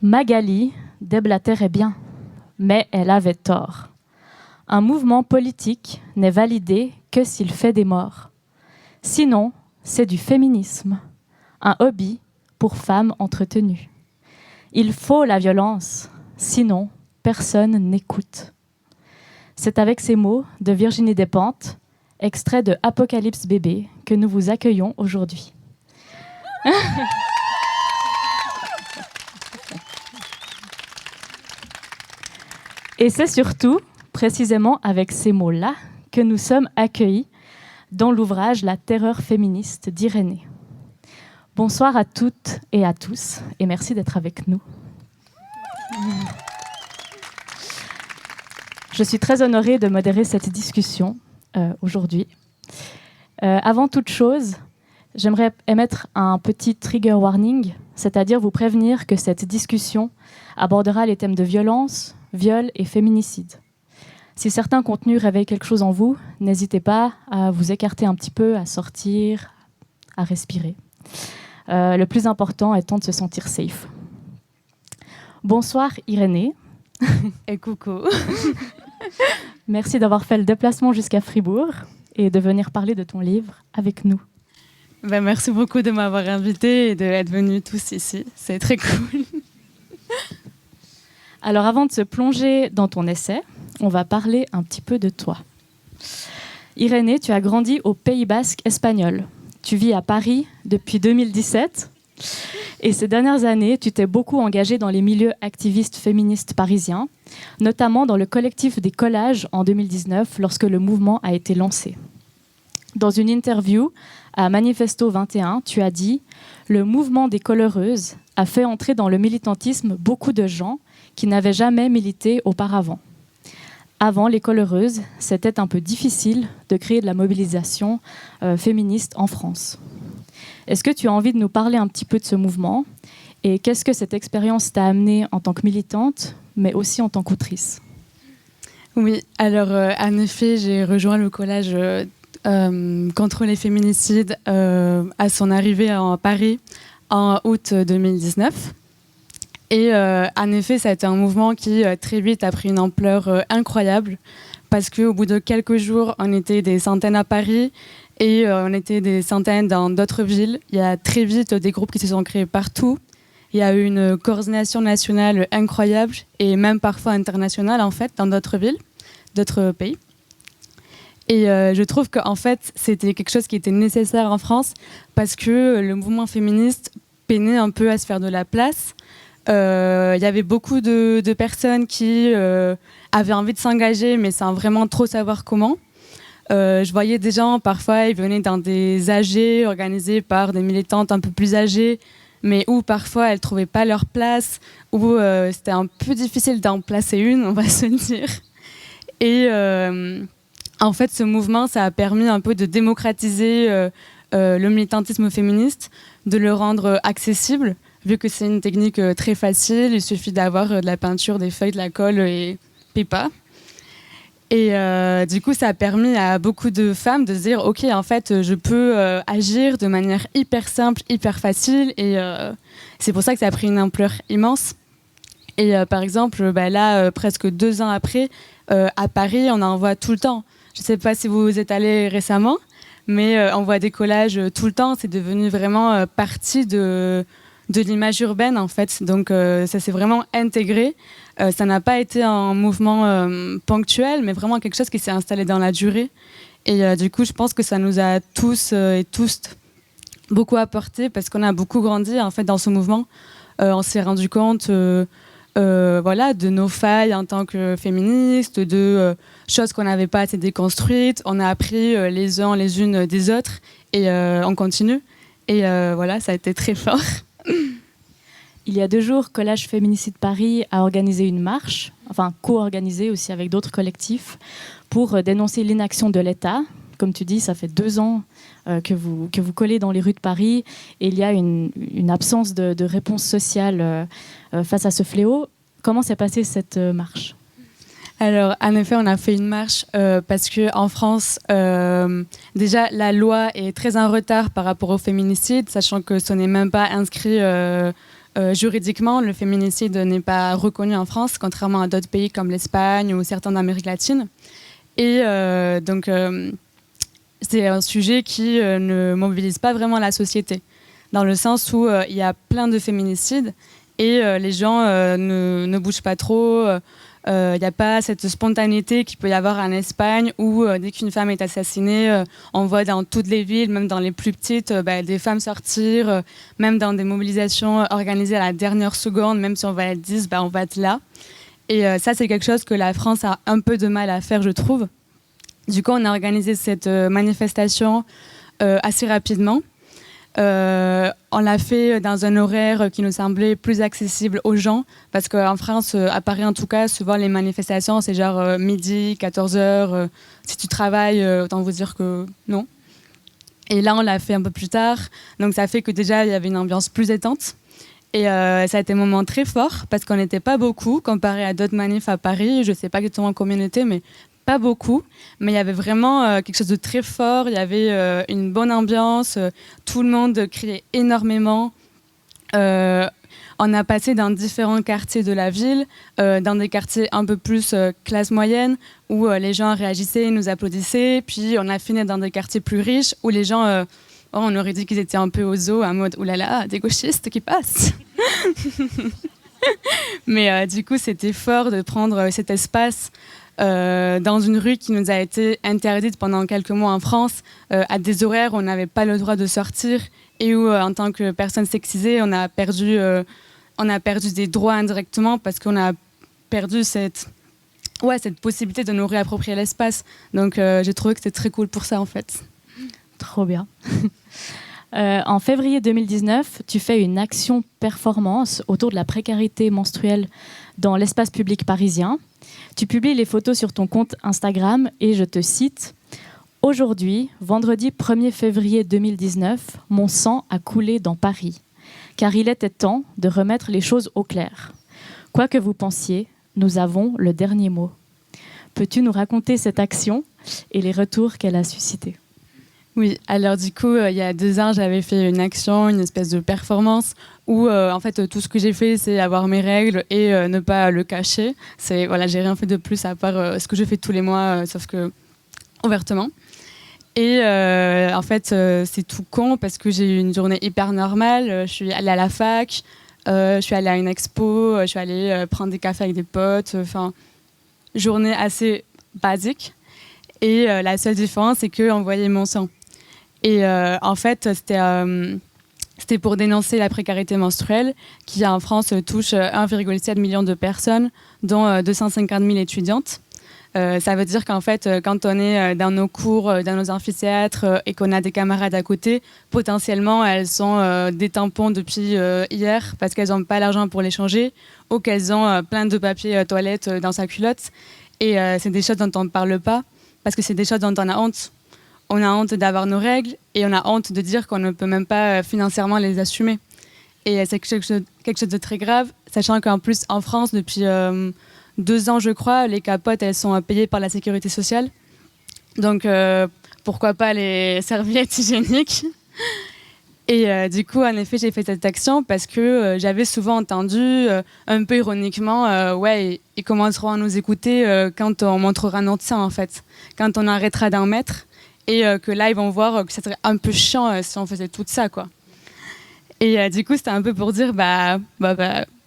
Magali déblatérait bien, mais elle avait tort. Un mouvement politique n'est validé que s'il fait des morts. Sinon, c'est du féminisme, un hobby pour femmes entretenues. Il faut la violence, sinon personne n'écoute. C'est avec ces mots de Virginie Despentes, extrait de Apocalypse bébé, que nous vous accueillons aujourd'hui. Et c'est surtout, précisément avec ces mots-là, que nous sommes accueillis dans l'ouvrage La terreur féministe d'Irénée. Bonsoir à toutes et à tous, et merci d'être avec nous. Je suis très honorée de modérer cette discussion aujourd'hui. Avant toute chose, j'aimerais émettre un petit trigger warning, c'est-à-dire vous prévenir que cette discussion abordera les thèmes de violence, viol et féminicide. Si certains contenus réveillent quelque chose en vous, n'hésitez pas à vous écarter un petit peu, à sortir, à respirer. Le plus important étant de se sentir safe. Bonsoir Irénée. Et coucou. Merci d'avoir fait le déplacement jusqu'à Fribourg et de venir parler de ton livre avec nous. Merci beaucoup de m'avoir invitée et d'être venus tous ici. C'est très cool. Alors avant de se plonger dans ton essai, on va parler un petit peu de toi. Irénée, tu as grandi au Pays Basque espagnol. Tu vis à Paris depuis 2017. Et ces dernières années, tu t'es beaucoup engagée dans les milieux activistes féministes parisiens, notamment dans le collectif des collages en 2019, lorsque le mouvement a été lancé. Dans une interview à Manifesto 21, tu as dit « Le mouvement des coloreuses a fait entrer dans le militantisme beaucoup de gens qui n'avaient jamais milité auparavant. Avant les coloreuses, c'était un peu difficile de créer de la mobilisation féministe en France. » Est-ce que tu as envie de nous parler un petit peu de ce mouvement et qu'est-ce que cette expérience t'a amené en tant que militante, mais aussi en tant qu'autrice? Oui, alors en effet, j'ai rejoint le collage contre les féminicides à son arrivée à Paris en août 2019. Et en effet, ça a été un mouvement qui très vite a pris une ampleur incroyable parce qu'au bout de quelques jours, on était des centaines à Paris et on était des centaines dans d'autres villes. Il y a très vite des groupes qui se sont créés partout. Il y a eu une coordination nationale incroyable et même parfois internationale en fait dans d'autres villes, d'autres pays. Et je trouve qu'en fait, c'était quelque chose qui était nécessaire en France parce que le mouvement féministe peinait un peu à se faire de la place. Il y avait beaucoup de personnes qui avaient envie de s'engager, mais sans vraiment trop savoir comment. Je voyais des gens, parfois, ils venaient dans des AG organisés par des militantes un peu plus âgées, mais où parfois elles ne trouvaient pas leur place, où c'était un peu difficile d'en placer une, on va se le dire. Et en fait, ce mouvement, ça a permis un peu de démocratiser le militantisme féministe, de le rendre accessible, vu que c'est une technique très facile, il suffit d'avoir de la peinture, des feuilles, de la colle et pipa. Et du coup, ça a permis à beaucoup de femmes de se dire « Ok, en fait, je peux agir de manière hyper simple, hyper facile. » Et c'est pour ça que ça a pris une ampleur immense. Et par exemple, là, presque 2 ans après, à Paris, on en voit tout le temps. Je ne sais pas si vous êtes allés récemment, mais on voit des collages tout le temps. C'est devenu vraiment partie de l'image urbaine, en fait. Donc, ça s'est vraiment intégré. Ça n'a pas été un mouvement ponctuel, mais vraiment quelque chose qui s'est installé dans la durée. Et du coup, je pense que ça nous a tous et tous beaucoup apporté parce qu'on a beaucoup grandi, en fait, dans ce mouvement. On s'est rendu compte de nos failles en tant que féministes, de choses qu'on n'avait pas assez déconstruites. On a appris les uns les unes des autres et on continue. Et ça a été très fort. Il y a 2 jours, Collage Féminicide Paris a organisé une marche, enfin co-organisée aussi avec d'autres collectifs, pour dénoncer l'inaction de l'État. Comme tu dis, ça fait 2 ans que vous collez dans les rues de Paris et il y a une absence de réponse sociale face à ce fléau. Comment s'est passée cette marche ? Alors, en effet, on a fait une marche parce qu'en France, déjà, la loi est très en retard par rapport au féminicide, sachant que ce n'est même pas inscrit juridiquement, le féminicide n'est pas reconnu en France, contrairement à d'autres pays comme l'Espagne ou certains d'Amérique latine. Et donc, c'est un sujet qui ne mobilise pas vraiment la société, dans le sens où il y a plein de féminicides et les gens ne bougent pas trop. Il n'y a pas cette spontanéité qu'il peut y avoir en Espagne où dès qu'une femme est assassinée, on voit dans toutes les villes, même dans les plus petites, des femmes sortir, même dans des mobilisations organisées à la dernière seconde, même si on va être 10, on va être là. Et ça, c'est quelque chose que la France a un peu de mal à faire, je trouve. Du coup, on a organisé cette manifestation assez rapidement. On l'a fait dans un horaire qui nous semblait plus accessible aux gens, parce qu'en France, à Paris en tout cas, souvent les manifestations, c'est genre midi, 14h. Si tu travailles, autant vous dire que non. Et là, on l'a fait un peu plus tard. Donc ça fait que déjà, il y avait une ambiance plus détente. Et ça a été un moment très fort, parce qu'on n'était pas beaucoup, comparé à d'autres manifs à Paris. Je ne sais pas exactement combien on était, mais pas beaucoup, mais il y avait vraiment quelque chose de très fort, il y avait une bonne ambiance, tout le monde criait énormément. On a passé dans différents quartiers de la ville, dans des quartiers un peu plus classe moyenne, où les gens réagissaient, nous applaudissaient, puis on a fini dans des quartiers plus riches, où les gens, on aurait dit qu'ils étaient un peu au zoo, en mode « oulala, des gauchistes qui passent !» Mais du coup, c'était fort de prendre cet espace dans une rue qui nous a été interdite pendant quelques mois en France, à des horaires où on n'avait pas le droit de sortir et où, en tant que personne sexisée, on a perdu des droits indirectement parce qu'on a perdu cette possibilité de nous réapproprier l'espace. Donc j'ai trouvé que c'était très cool pour ça, en fait. Trop bien. En février 2019, tu fais une action performance autour de la précarité menstruelle dans l'espace public parisien. Tu publies les photos sur ton compte Instagram et je te cite « Aujourd'hui, vendredi 1er février 2019, mon sang a coulé dans Paris, car il était temps de remettre les choses au clair. Quoi que vous pensiez, nous avons le dernier mot. » Peux-tu nous raconter cette action et les retours qu'elle a suscités ? Oui, alors du coup, il y a 2 ans, j'avais fait une action, une espèce de performance où en fait tout ce que j'ai fait, c'est avoir mes règles et ne pas le cacher. J'ai rien fait de plus à part ce que je fais tous les mois, sauf que ouvertement. Et en fait, c'est tout con parce que j'ai eu une journée hyper normale. Je suis allée à la fac, je suis allée à une expo, je suis allée prendre des cafés avec des potes. Enfin, journée assez basique. Et la seule différence, c'est qu'on voyait mon sang. Et en fait, c'était pour dénoncer la précarité menstruelle qui, en France, touche 1,7 million de personnes, dont 250 000 étudiantes. Ça veut dire qu'en fait, quand on est dans nos cours, dans nos amphithéâtres et qu'on a des camarades à côté, potentiellement, elles sont des tampons depuis hier parce qu'elles n'ont pas l'argent pour les changer ou qu'elles ont plein de papier toilette dans sa culotte. Et c'est des choses dont on ne parle pas parce que c'est des choses dont on a honte. On a honte d'avoir nos règles et on a honte de dire qu'on ne peut même pas financièrement les assumer. Et c'est quelque chose de très grave, sachant qu'en plus, en France, depuis 2 ans, je crois, les capotes, elles sont payées par la sécurité sociale. Donc, pourquoi pas les serviettes hygiéniques ? Et du coup, en effet, j'ai fait cette action parce que j'avais souvent entendu, un peu ironiquement, ouais, ils commenceront à nous écouter quand on montrera notre sang, en fait. Quand on arrêtera d'en mettre. Et que là, ils vont voir que ça serait un peu chiant si on faisait tout ça, quoi. Et du coup, c'était un peu pour dire,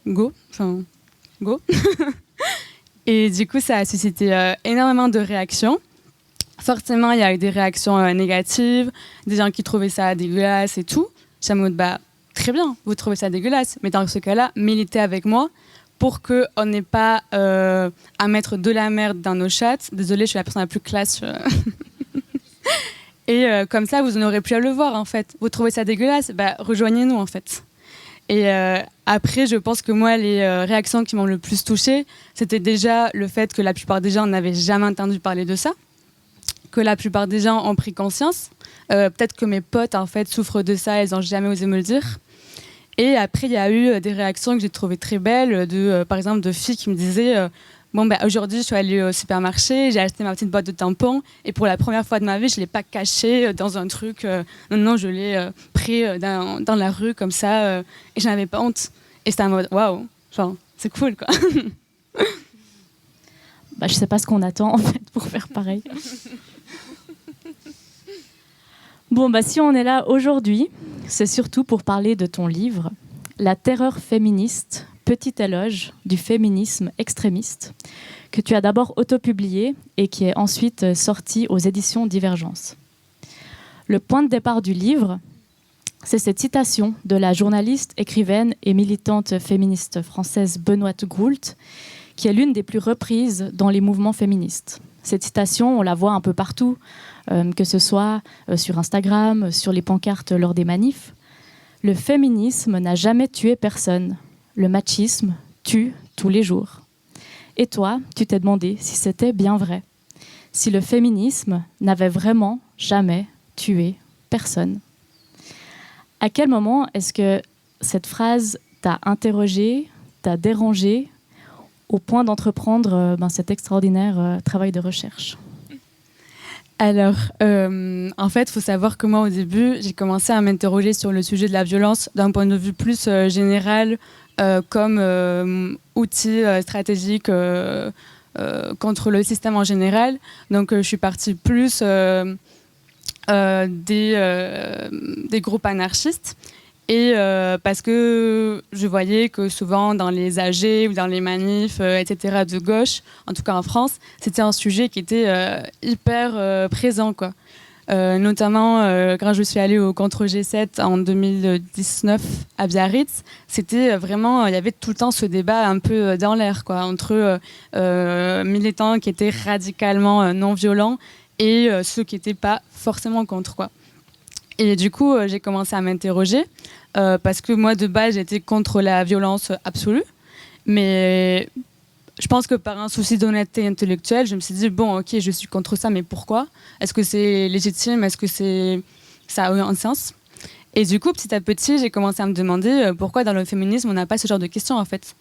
go. Enfin, go. Et du coup, ça a suscité énormément de réactions. Forcément, il y a eu des réactions négatives, des gens qui trouvaient ça dégueulasse et tout. J'étais en mode, très bien, vous trouvez ça dégueulasse, mais dans ce cas-là, militez avec moi pour qu'on n'ait pas à mettre de la merde dans nos chats. Désolée, je suis la personne la plus classe. Et comme ça, vous n'aurez plus à le voir, en fait. Vous trouvez ça dégueulasse ? Rejoignez-nous, en fait. Et après, je pense que moi, les réactions qui m'ont le plus touchée, c'était déjà le fait que la plupart des gens n'avaient jamais entendu parler de ça, que la plupart des gens ont pris conscience. Peut-être que mes potes, en fait, souffrent de ça, elles n'ont jamais osé me le dire. Et après, il y a eu des réactions que j'ai trouvées très belles, par exemple, de filles qui me disaient aujourd'hui, je suis allée au supermarché, j'ai acheté ma petite boîte de tampons et pour la première fois de ma vie, je ne l'ai pas cachée dans un truc. Non, je l'ai pris dans la rue comme ça et je n'avais pas honte. Et c'était en mode waouh, genre c'est cool quoi. Je sais pas ce qu'on attend en fait pour faire pareil. Bon, si on est là aujourd'hui, c'est surtout pour parler de ton livre, La terreur féministe, petit éloge du féminisme extrémiste, que tu as d'abord autopublié et qui est ensuite sorti aux éditions Divergence. Le point de départ du livre, c'est cette citation de la journaliste, écrivaine et militante féministe française Benoîte Groult, qui est l'une des plus reprises dans les mouvements féministes. Cette citation, on la voit un peu partout, que ce soit sur Instagram, sur les pancartes lors des manifs. Le féminisme n'a jamais tué personne. Le machisme tue tous les jours. Et toi, tu t'es demandé si c'était bien vrai. Si le féminisme n'avait vraiment jamais tué personne. À quel moment est-ce que cette phrase t'a interrogé, t'a dérangé, au point d'entreprendre cet extraordinaire travail de recherche? Alors, en fait, il faut savoir que moi, au début, j'ai commencé à m'interroger sur le sujet de la violence d'un point de vue plus général, comme outil stratégique contre le système en général. Donc, je suis partie plus des groupes anarchistes. Et parce que je voyais que souvent dans les AG ou dans les manifs, etc., de gauche, en tout cas en France, c'était un sujet qui était hyper présent, quoi. Notamment quand je suis allée au Contre G7 en 2019 à Biarritz, c'était vraiment, il y avait tout le temps ce débat un peu dans l'air, quoi, entre militants qui étaient radicalement non violents et ceux qui n'étaient pas forcément contre, quoi. Et du coup, j'ai commencé à m'interroger parce que moi, de base, j'étais contre la violence absolue. Mais je pense que par un souci d'honnêteté intellectuelle, je me suis dit, bon, ok, je suis contre ça, mais pourquoi? Est-ce que c'est légitime? Est-ce que ça a un sens? Et du coup, petit à petit, j'ai commencé à me demander pourquoi dans le féminisme, on n'a pas ce genre de questions, en fait.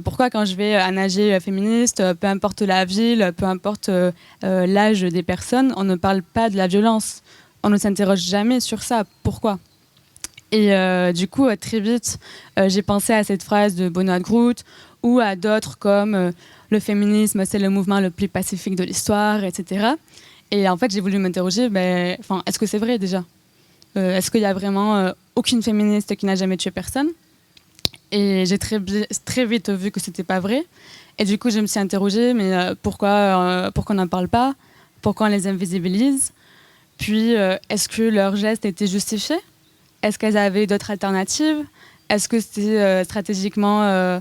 Pourquoi quand je vais à nager féministe, peu importe la ville, peu importe l'âge des personnes, on ne parle pas de la violence? On ne s'interroge jamais sur ça. Pourquoi? Et du coup, très vite, j'ai pensé à cette phrase de Benoît Groult ou à d'autres comme le féminisme, c'est le mouvement le plus pacifique de l'histoire, etc. Et en fait, j'ai voulu m'interroger, est-ce que c'est vrai déjà? Est-ce qu'il y a vraiment aucune féministe qui n'a jamais tué personne? Et j'ai très vite vu que c'était pas vrai. Et du coup, je me suis interrogée, mais pourquoi on n'en parle pas? Pourquoi on les invisibilise? Puis, est-ce que leurs gestes étaient justifiés? Est-ce qu'elles avaient d'autres alternatives? Est-ce que c'était stratégiquement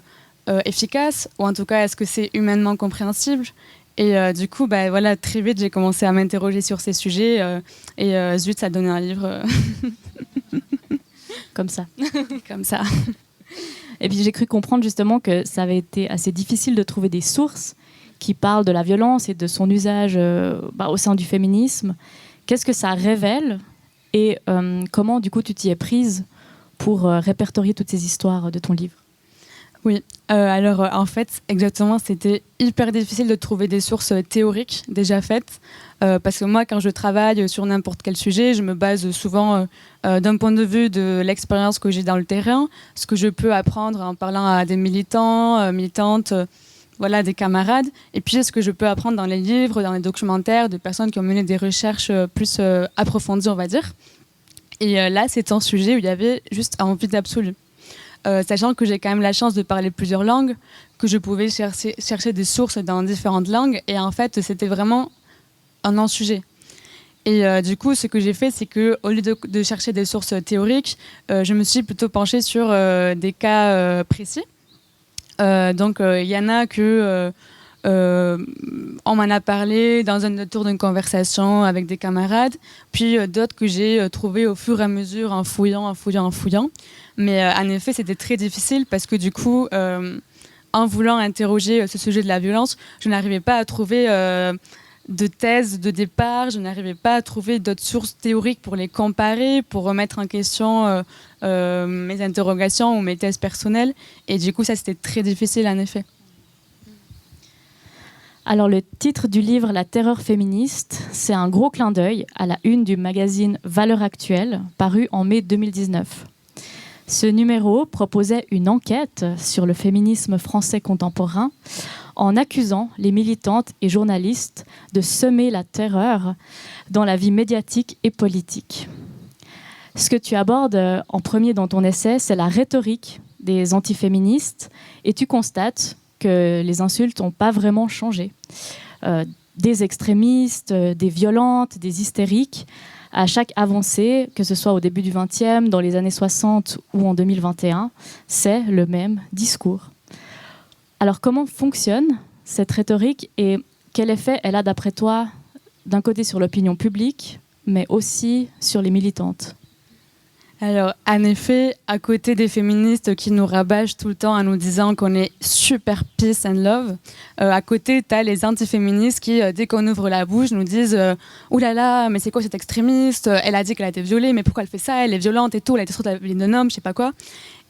efficace? Ou en tout cas, est-ce que c'est humainement compréhensible? Et du coup, voilà, très vite, j'ai commencé à m'interroger sur ces sujets. Et zut, ça a donné un livre. Comme ça. Comme ça. Et puis, j'ai cru comprendre justement que ça avait été assez difficile de trouver des sources qui parlent de la violence et de son usage au sein du féminisme. Qu'est-ce que ça révèle et comment, du coup, tu t'y es prise pour répertorier toutes ces histoires de ton livre? Oui, alors en fait, exactement, c'était hyper difficile de trouver des sources théoriques déjà faites parce que moi, quand je travaille sur n'importe quel sujet, je me base souvent d'un point de vue de l'expérience que j'ai dans le terrain, ce que je peux apprendre en parlant à des militants, militantes, voilà, des camarades, et puis ce que je peux apprendre dans les livres, dans les documentaires, de personnes qui ont mené des recherches plus approfondies, on va dire. Et là, c'est un sujet où il y avait juste un vide absolu. Sachant que j'ai quand même la chance de parler plusieurs langues, que je pouvais chercher des sources dans différentes langues, et en fait, c'était vraiment un non-sujet. Et du coup, ce que j'ai fait, c'est qu'au lieu de chercher des sources théoriques, je me suis plutôt penchée sur des cas précis. Donc, il y en a que on m'en a parlé dans un tour d'une conversation avec des camarades, puis d'autres que j'ai trouvés au fur et à mesure en fouillant. Mais en effet, c'était très difficile parce que du coup, en voulant interroger ce sujet de la violence, je n'arrivais pas à trouver de thèse de départ, je n'arrivais pas à trouver d'autres sources théoriques pour les comparer, pour remettre en question mes interrogations ou mes thèses personnelles. Et du coup, ça, c'était très difficile, en effet. Alors, le titre du livre « La terreur féministe », c'est un gros clin d'œil à la une du magazine Valeurs Actuelles, paru en mai 2019. Ce numéro proposait une enquête sur le féminisme français contemporain en accusant les militantes et journalistes de semer la terreur dans la vie médiatique et politique. Ce que tu abordes en premier dans ton essai, c'est la rhétorique des antiféministes et tu constates que les insultes n'ont pas vraiment changé. Des extrémistes, des violentes, des hystériques, à chaque avancée, que ce soit au début du XXe, dans les années 60 ou en 2021, c'est le même discours. Alors comment fonctionne cette rhétorique et quel effet elle a d'après toi, d'un côté sur l'opinion publique, mais aussi sur les militantes ? Alors, en effet, à côté des féministes qui nous rabâchent tout le temps en nous disant qu'on est super peace and love, à côté, tu as les antiféministes qui, dès qu'on ouvre la bouche, nous disent « Ouh là là, mais c'est quoi cette extrémiste ? Elle a dit qu'elle a été violée, mais pourquoi elle fait ça ? Elle est violente et tout, elle a été sur la vie d'un homme, je sais pas quoi. »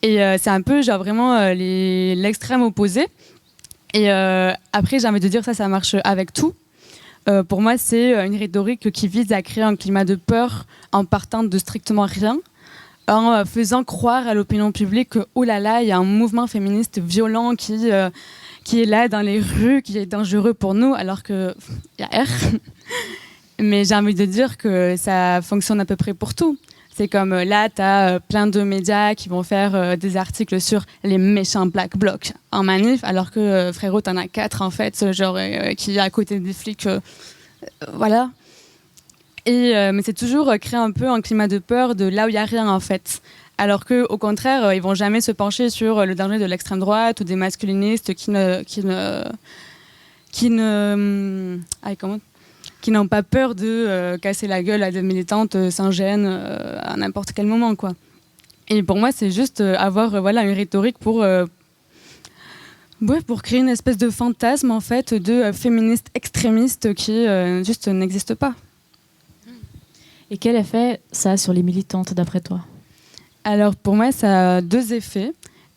Et c'est un peu, genre, vraiment l'extrême opposé. Et après, j'ai envie de dire ça marche avec tout. Pour moi, c'est une rhétorique qui vise à créer un climat de peur en partant de strictement rien, en faisant croire à l'opinion publique que oh là là, il y a un mouvement féministe violent qui est là dans les rues, qui est dangereux pour nous, alors qu'il y a R. Mais j'ai envie de dire que ça fonctionne à peu près pour tout. C'est comme là, tu as plein de médias qui vont faire des articles sur les méchants Black Blocs en manif, alors que frérot, t'en as 4 en fait, genre qui est à côté des flics. Voilà. Mais c'est toujours créer un peu un climat de peur de là où il n'y a rien en fait. Alors qu'au contraire, ils ne vont jamais se pencher sur le danger de l'extrême droite ou des masculinistes qui n'ont pas peur de casser la gueule à des militantes sans gêne à n'importe quel moment, quoi. Et pour moi, c'est juste avoir une rhétorique pour créer une espèce de fantasme en fait, de féministes extrémistes qui juste n'existent pas. Et quel effet ça a sur les militantes, d'après toi ? Alors, pour moi, ça a 2 effets.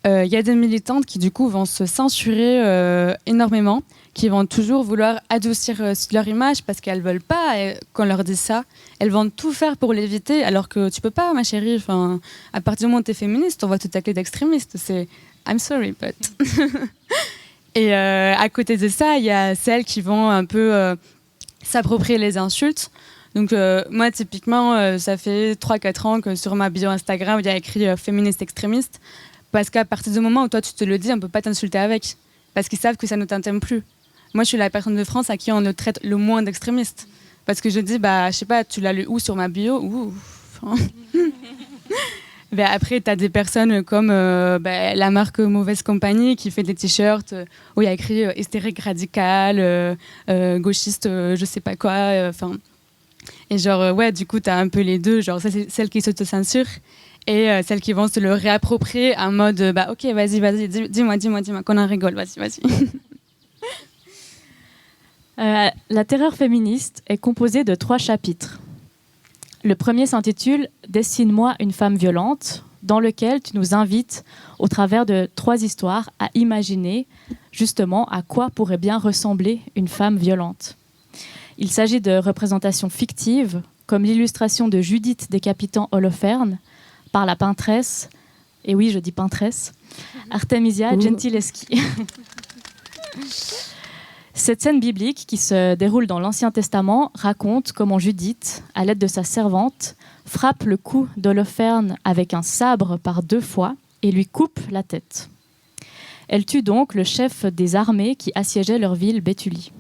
Il y a des militantes qui, du coup, vont se censurer énormément, qui vont toujours vouloir adoucir leur image parce qu'elles ne veulent pas qu'on leur dise ça. Elles vont tout faire pour l'éviter, alors que tu ne peux pas, ma chérie. Enfin, à partir du moment où tu es féministe, on va te tacler d'extrémiste. C'est « I'm sorry, but... » Et à côté de ça, il y a celles qui vont un peu s'approprier les insultes. Donc moi, typiquement, ça fait 3-4 ans que sur ma bio Instagram, il y a écrit féministe extrémiste, parce qu'à partir du moment où toi, tu te le dis, on ne peut pas t'insulter avec, parce qu'ils savent que ça ne t'intime plus. Moi, je suis la personne de France à qui on le traite le moins d'extrémiste, parce que je dis, je sais pas, tu l'as lu où sur ma bio ? Après, tu as des personnes comme la marque Mauvaise Compagnie qui fait des t-shirts où il y a écrit hystérique radicale, gauchiste, je sais pas quoi, et genre, du coup, t'as un peu les deux. Genre, ça, c'est celles qui s'autocensurent et celles qui vont se le réapproprier en mode, ok, vas-y, dis-moi, qu'on en rigole, vas-y. La terreur féministe est composée de 3 chapitres. Le premier s'intitule « Dessine-moi une femme violente », dans lequel tu nous invites, au travers de 3 histoires, à imaginer justement à quoi pourrait bien ressembler une femme violente. Il s'agit de représentations fictives, comme l'illustration de Judith décapitant Holoferne par la peintresse, et oui, je dis peintresse, Artemisia Gentileschi. Cette scène biblique, qui se déroule dans l'Ancien Testament, raconte comment Judith, à l'aide de sa servante, frappe le cou d'Holoferne avec un sabre par 2 fois et lui coupe la tête. Elle tue donc le chef des armées qui assiégeait leur ville Béthulie.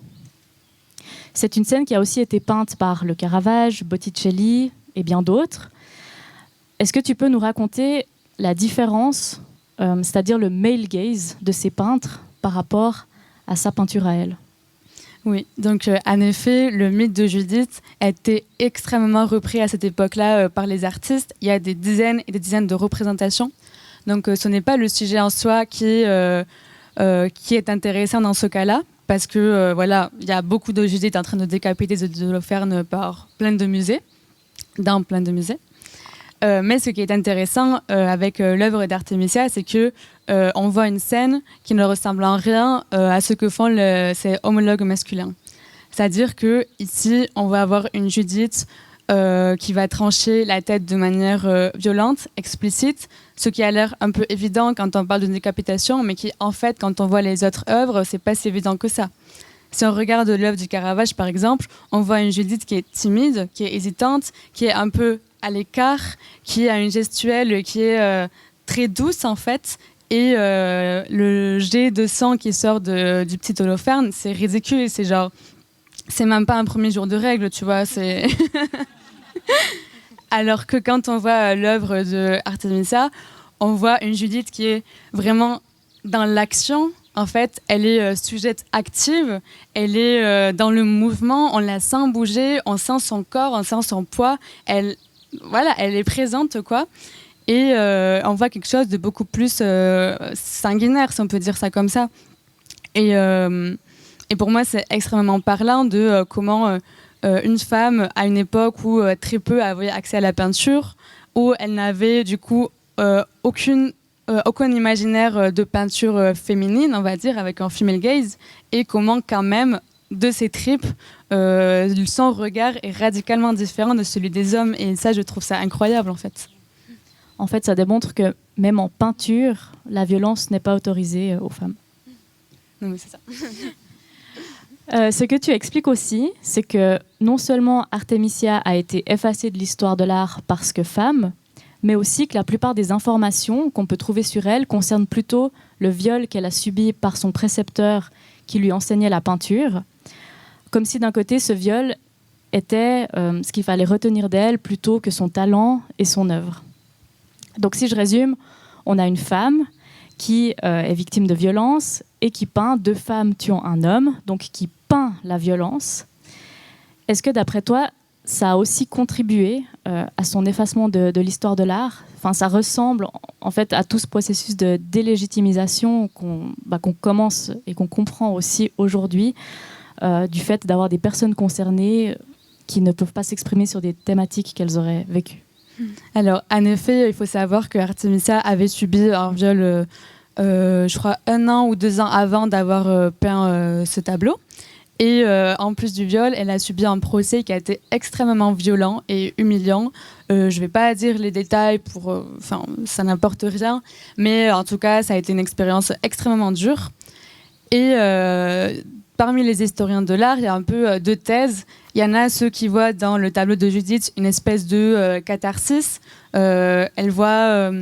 C'est une scène qui a aussi été peinte par Le Caravage, Botticelli et bien d'autres. Est-ce que tu peux nous raconter la différence, c'est-à-dire le male gaze de ces peintres par rapport à sa peinture à elle ? Oui, donc en effet, le mythe de Judith a été extrêmement repris à cette époque-là par les artistes. Il y a des dizaines et des dizaines de représentations. Donc ce n'est pas le sujet en soi qui est intéressant dans ce cas-là, parce que il y a beaucoup de Judith en train de décapiter des Holoferne par plein de musées, dans plein de musées. Mais ce qui est intéressant avec l'œuvre d'Artemisia, c'est que on voit une scène qui ne ressemble en rien à ce que font ses homologues masculins. C'est-à-dire que ici, on va avoir une Judith qui va trancher la tête de manière violente, explicite, ce qui a l'air un peu évident quand on parle de décapitation, mais qui, en fait, quand on voit les autres œuvres, c'est pas si évident que ça. Si on regarde l'œuvre du Caravage, par exemple, on voit une Judith qui est timide, qui est hésitante, qui est un peu à l'écart, qui a une gestuelle qui est très douce, en fait. Et le jet de sang qui sort du petit Holoferne, c'est ridicule. C'est genre, c'est même pas un premier jour de règle, tu vois. C'est alors que quand on voit l'œuvre de Artemisia, on voit une Judith qui est vraiment dans l'action. En fait, elle est sujette active, elle est dans le mouvement, on la sent bouger, on sent son corps, on sent son poids. Elle est présente, quoi. Et on voit quelque chose de beaucoup plus sanguinaire, si on peut dire ça comme ça. Et pour moi, c'est extrêmement parlant de comment une femme, à une époque où très peu avaient accès à la peinture, où elle n'avait du coup aucun imaginaire de peinture féminine, on va dire, avec un female gaze, et comment quand même, de ses tripes, son regard est radicalement différent de celui des hommes. Et ça, je trouve ça incroyable, en fait. En fait, ça démontre que même en peinture, la violence n'est pas autorisée aux femmes. Non, mais c'est ça. Ce que tu expliques aussi, c'est que non seulement Artemisia a été effacée de l'histoire de l'art parce que femme, mais aussi que la plupart des informations qu'on peut trouver sur elle concernent plutôt le viol qu'elle a subi par son précepteur qui lui enseignait la peinture, comme si d'un côté ce viol était ce qu'il fallait retenir d'elle plutôt que son talent et son œuvre. Donc si je résume, on a une femme qui est victime de violence et qui peint deux femmes tuant un homme, donc qui peint la violence. Est-ce que d'après toi, ça a aussi contribué à son effacement de l'histoire de l'art? Enfin, ça ressemble en fait à tout ce processus de délégitimisation qu'on commence et qu'on comprend aussi aujourd'hui du fait d'avoir des personnes concernées qui ne peuvent pas s'exprimer sur des thématiques qu'elles auraient vécues. Alors, en effet, il faut savoir que Artemisia avait subi un viol, je crois, 1 an ou 2 ans avant d'avoir peint ce tableau. Et en plus du viol, elle a subi un procès qui a été extrêmement violent et humiliant. Je ne vais pas dire les détails, ça n'importe rien. Mais en tout cas, ça a été une expérience extrêmement dure. Et parmi les historiens de l'art, il y a un peu 2 thèses. Il y en a ceux qui voient dans le tableau de Judith une espèce de catharsis. Il voit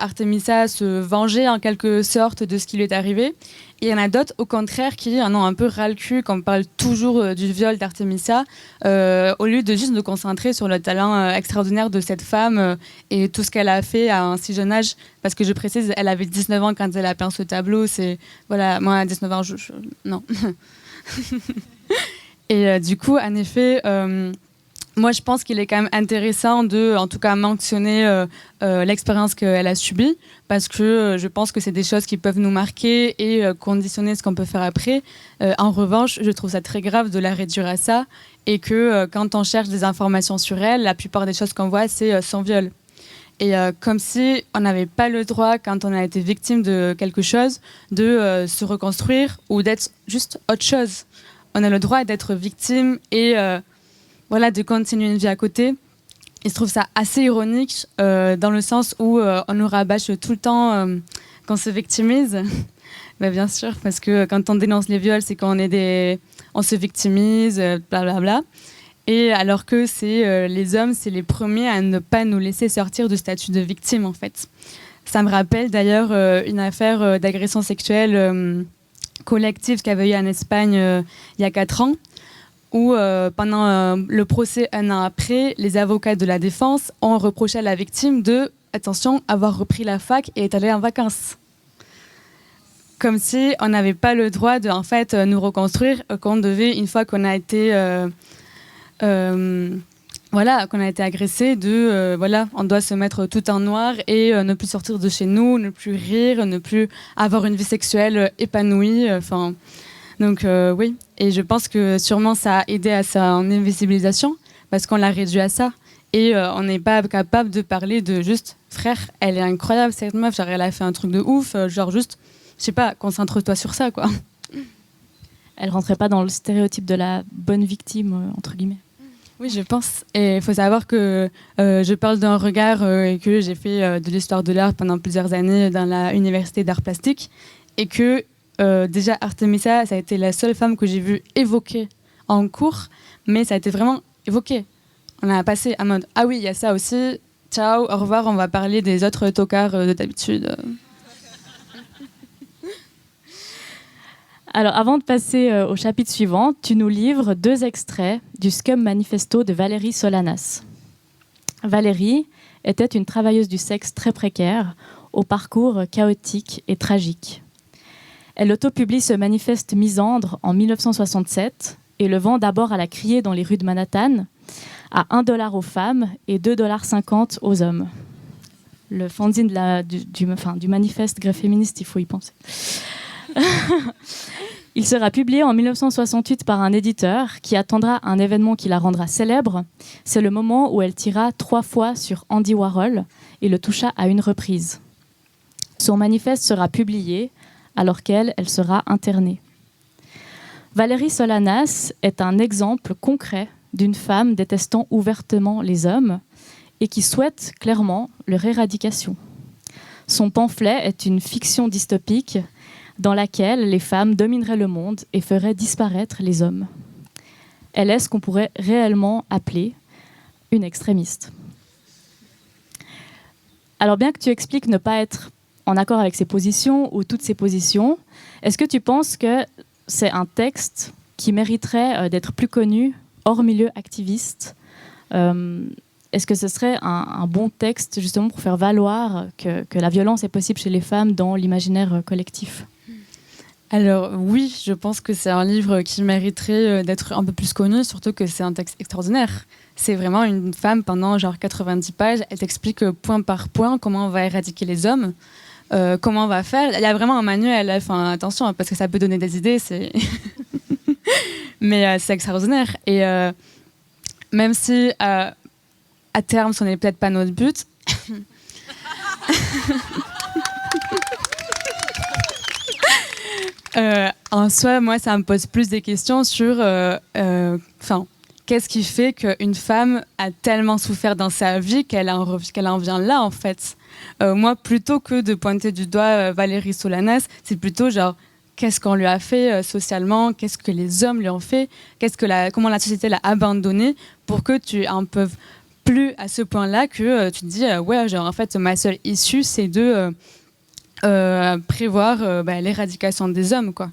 Artemisia se venger en quelque sorte de ce qui lui est arrivé. Et il y en a d'autres, au contraire, qui en ont un peu ras le cul quand on parle toujours du viol d'Artemisia, au lieu de juste nous concentrer sur le talent extraordinaire de cette femme et tout ce qu'elle a fait à un si jeune âge. Parce que je précise, elle avait 19 ans quand elle a peint ce tableau. Voilà, moi, à 19 ans, non. Et du coup, en effet, moi, je pense qu'il est quand même intéressant de, en tout cas, mentionner l'expérience qu'elle a subie, parce que je pense que c'est des choses qui peuvent nous marquer et conditionner ce qu'on peut faire après. En revanche, je trouve ça très grave de la réduire à ça, et que quand on cherche des informations sur elle, la plupart des choses qu'on voit, c'est son viol. Et comme si on n'avait pas le droit, quand on a été victime de quelque chose, de se reconstruire ou d'être juste autre chose. On a le droit d'être victime et de continuer une vie à côté. Et je trouve ça assez ironique dans le sens où on nous rabâche tout le temps qu'on se victimise. Bien sûr, parce que quand on dénonce les viols, c'est qu'on on se victimise, blablabla. Et alors que c'est les hommes, c'est les premiers à ne pas nous laisser sortir du statut de victime, en fait. Ça me rappelle d'ailleurs une affaire d'agression sexuelle collective qu'il y avait eu en Espagne il y a 4 ans, où pendant le procès 1 an après, les avocats de la défense ont reproché à la victime de, attention, avoir repris la fac et est allée en vacances. Comme si on n'avait pas le droit de, en fait, nous reconstruire, qu'on devait, une fois qu'on a été, qu'on a été agressé, on doit se mettre tout en noir et ne plus sortir de chez nous, ne plus rire, ne plus avoir une vie sexuelle épanouie. Donc oui, et je pense que sûrement ça a aidé à sa invisibilisation parce qu'on l'a réduit à ça. Et on n'est pas capable de parler de juste, frère, elle est incroyable cette meuf, genre elle a fait un truc de ouf, genre juste, je sais pas, concentre-toi sur ça, quoi. Elle rentrait pas dans le stéréotype de la bonne victime, entre guillemets. Oui, je pense. Et il faut savoir que je parle d'un regard et que j'ai fait de l'histoire de l'art pendant plusieurs années dans la université d'art plastique. Et que déjà, Artemisia, ça a été la seule femme que j'ai vue évoquer en cours, mais ça a été vraiment évoqué. On a passé à mode, ah oui, il y a ça aussi, ciao, au revoir, on va parler des autres tocards de d'habitude. Alors, avant de passer au chapitre suivant, tu nous livres 2 extraits du Scum Manifesto de Valérie Solanas. Valérie était une travailleuse du sexe très précaire, au parcours chaotique et tragique. Elle autopublie ce manifeste misandre en 1967 et le vend d'abord à la criée dans les rues de Manhattan à $1 aux femmes et $2,50 aux hommes. Le fanzine du manifeste grève féministe, il faut y penser. Il sera publié en 1968 par un éditeur qui attendra un événement qui la rendra célèbre. C'est le moment où elle tira 3 fois sur Andy Warhol et le toucha à une reprise. Son manifeste sera publié alors qu'elle sera internée. Valérie Solanas est un exemple concret d'une femme détestant ouvertement les hommes et qui souhaite clairement leur éradication. Son pamphlet est une fiction dystopique dans laquelle les femmes domineraient le monde et feraient disparaître les hommes. Elle est ce qu'on pourrait réellement appeler une extrémiste. Alors bien que tu expliques ne pas être en accord avec ses positions ou toutes ses positions, est-ce que tu penses que c'est un texte qui mériterait d'être plus connu hors milieu activiste? Est-ce que ce serait un bon texte justement pour faire valoir que la violence est possible chez les femmes dans l'imaginaire collectif? Alors oui, je pense que c'est un livre qui mériterait d'être un peu plus connu, surtout que c'est un texte extraordinaire. C'est vraiment une femme pendant genre 90 pages, elle t'explique point par point comment on va éradiquer les hommes, comment on va faire. Il y a vraiment un manuel, enfin attention, parce que ça peut donner des idées, mais c'est extraordinaire. Et même si à terme ce n'est peut-être pas notre but, en soi, moi, ça me pose plus des questions sur qu'est-ce qui fait qu'une femme a tellement souffert dans sa vie qu'elle en vient là, en fait. Moi, plutôt que de pointer du doigt Valérie Solanas, c'est plutôt genre, qu'est-ce qu'on lui a fait socialement, qu'est-ce que les hommes lui ont fait, comment la société l'a abandonné pour que tu en peux plus à ce point-là que tu te dis, ouais, genre, en fait, ma seule issue, c'est de... prévoir l'éradication des hommes, quoi.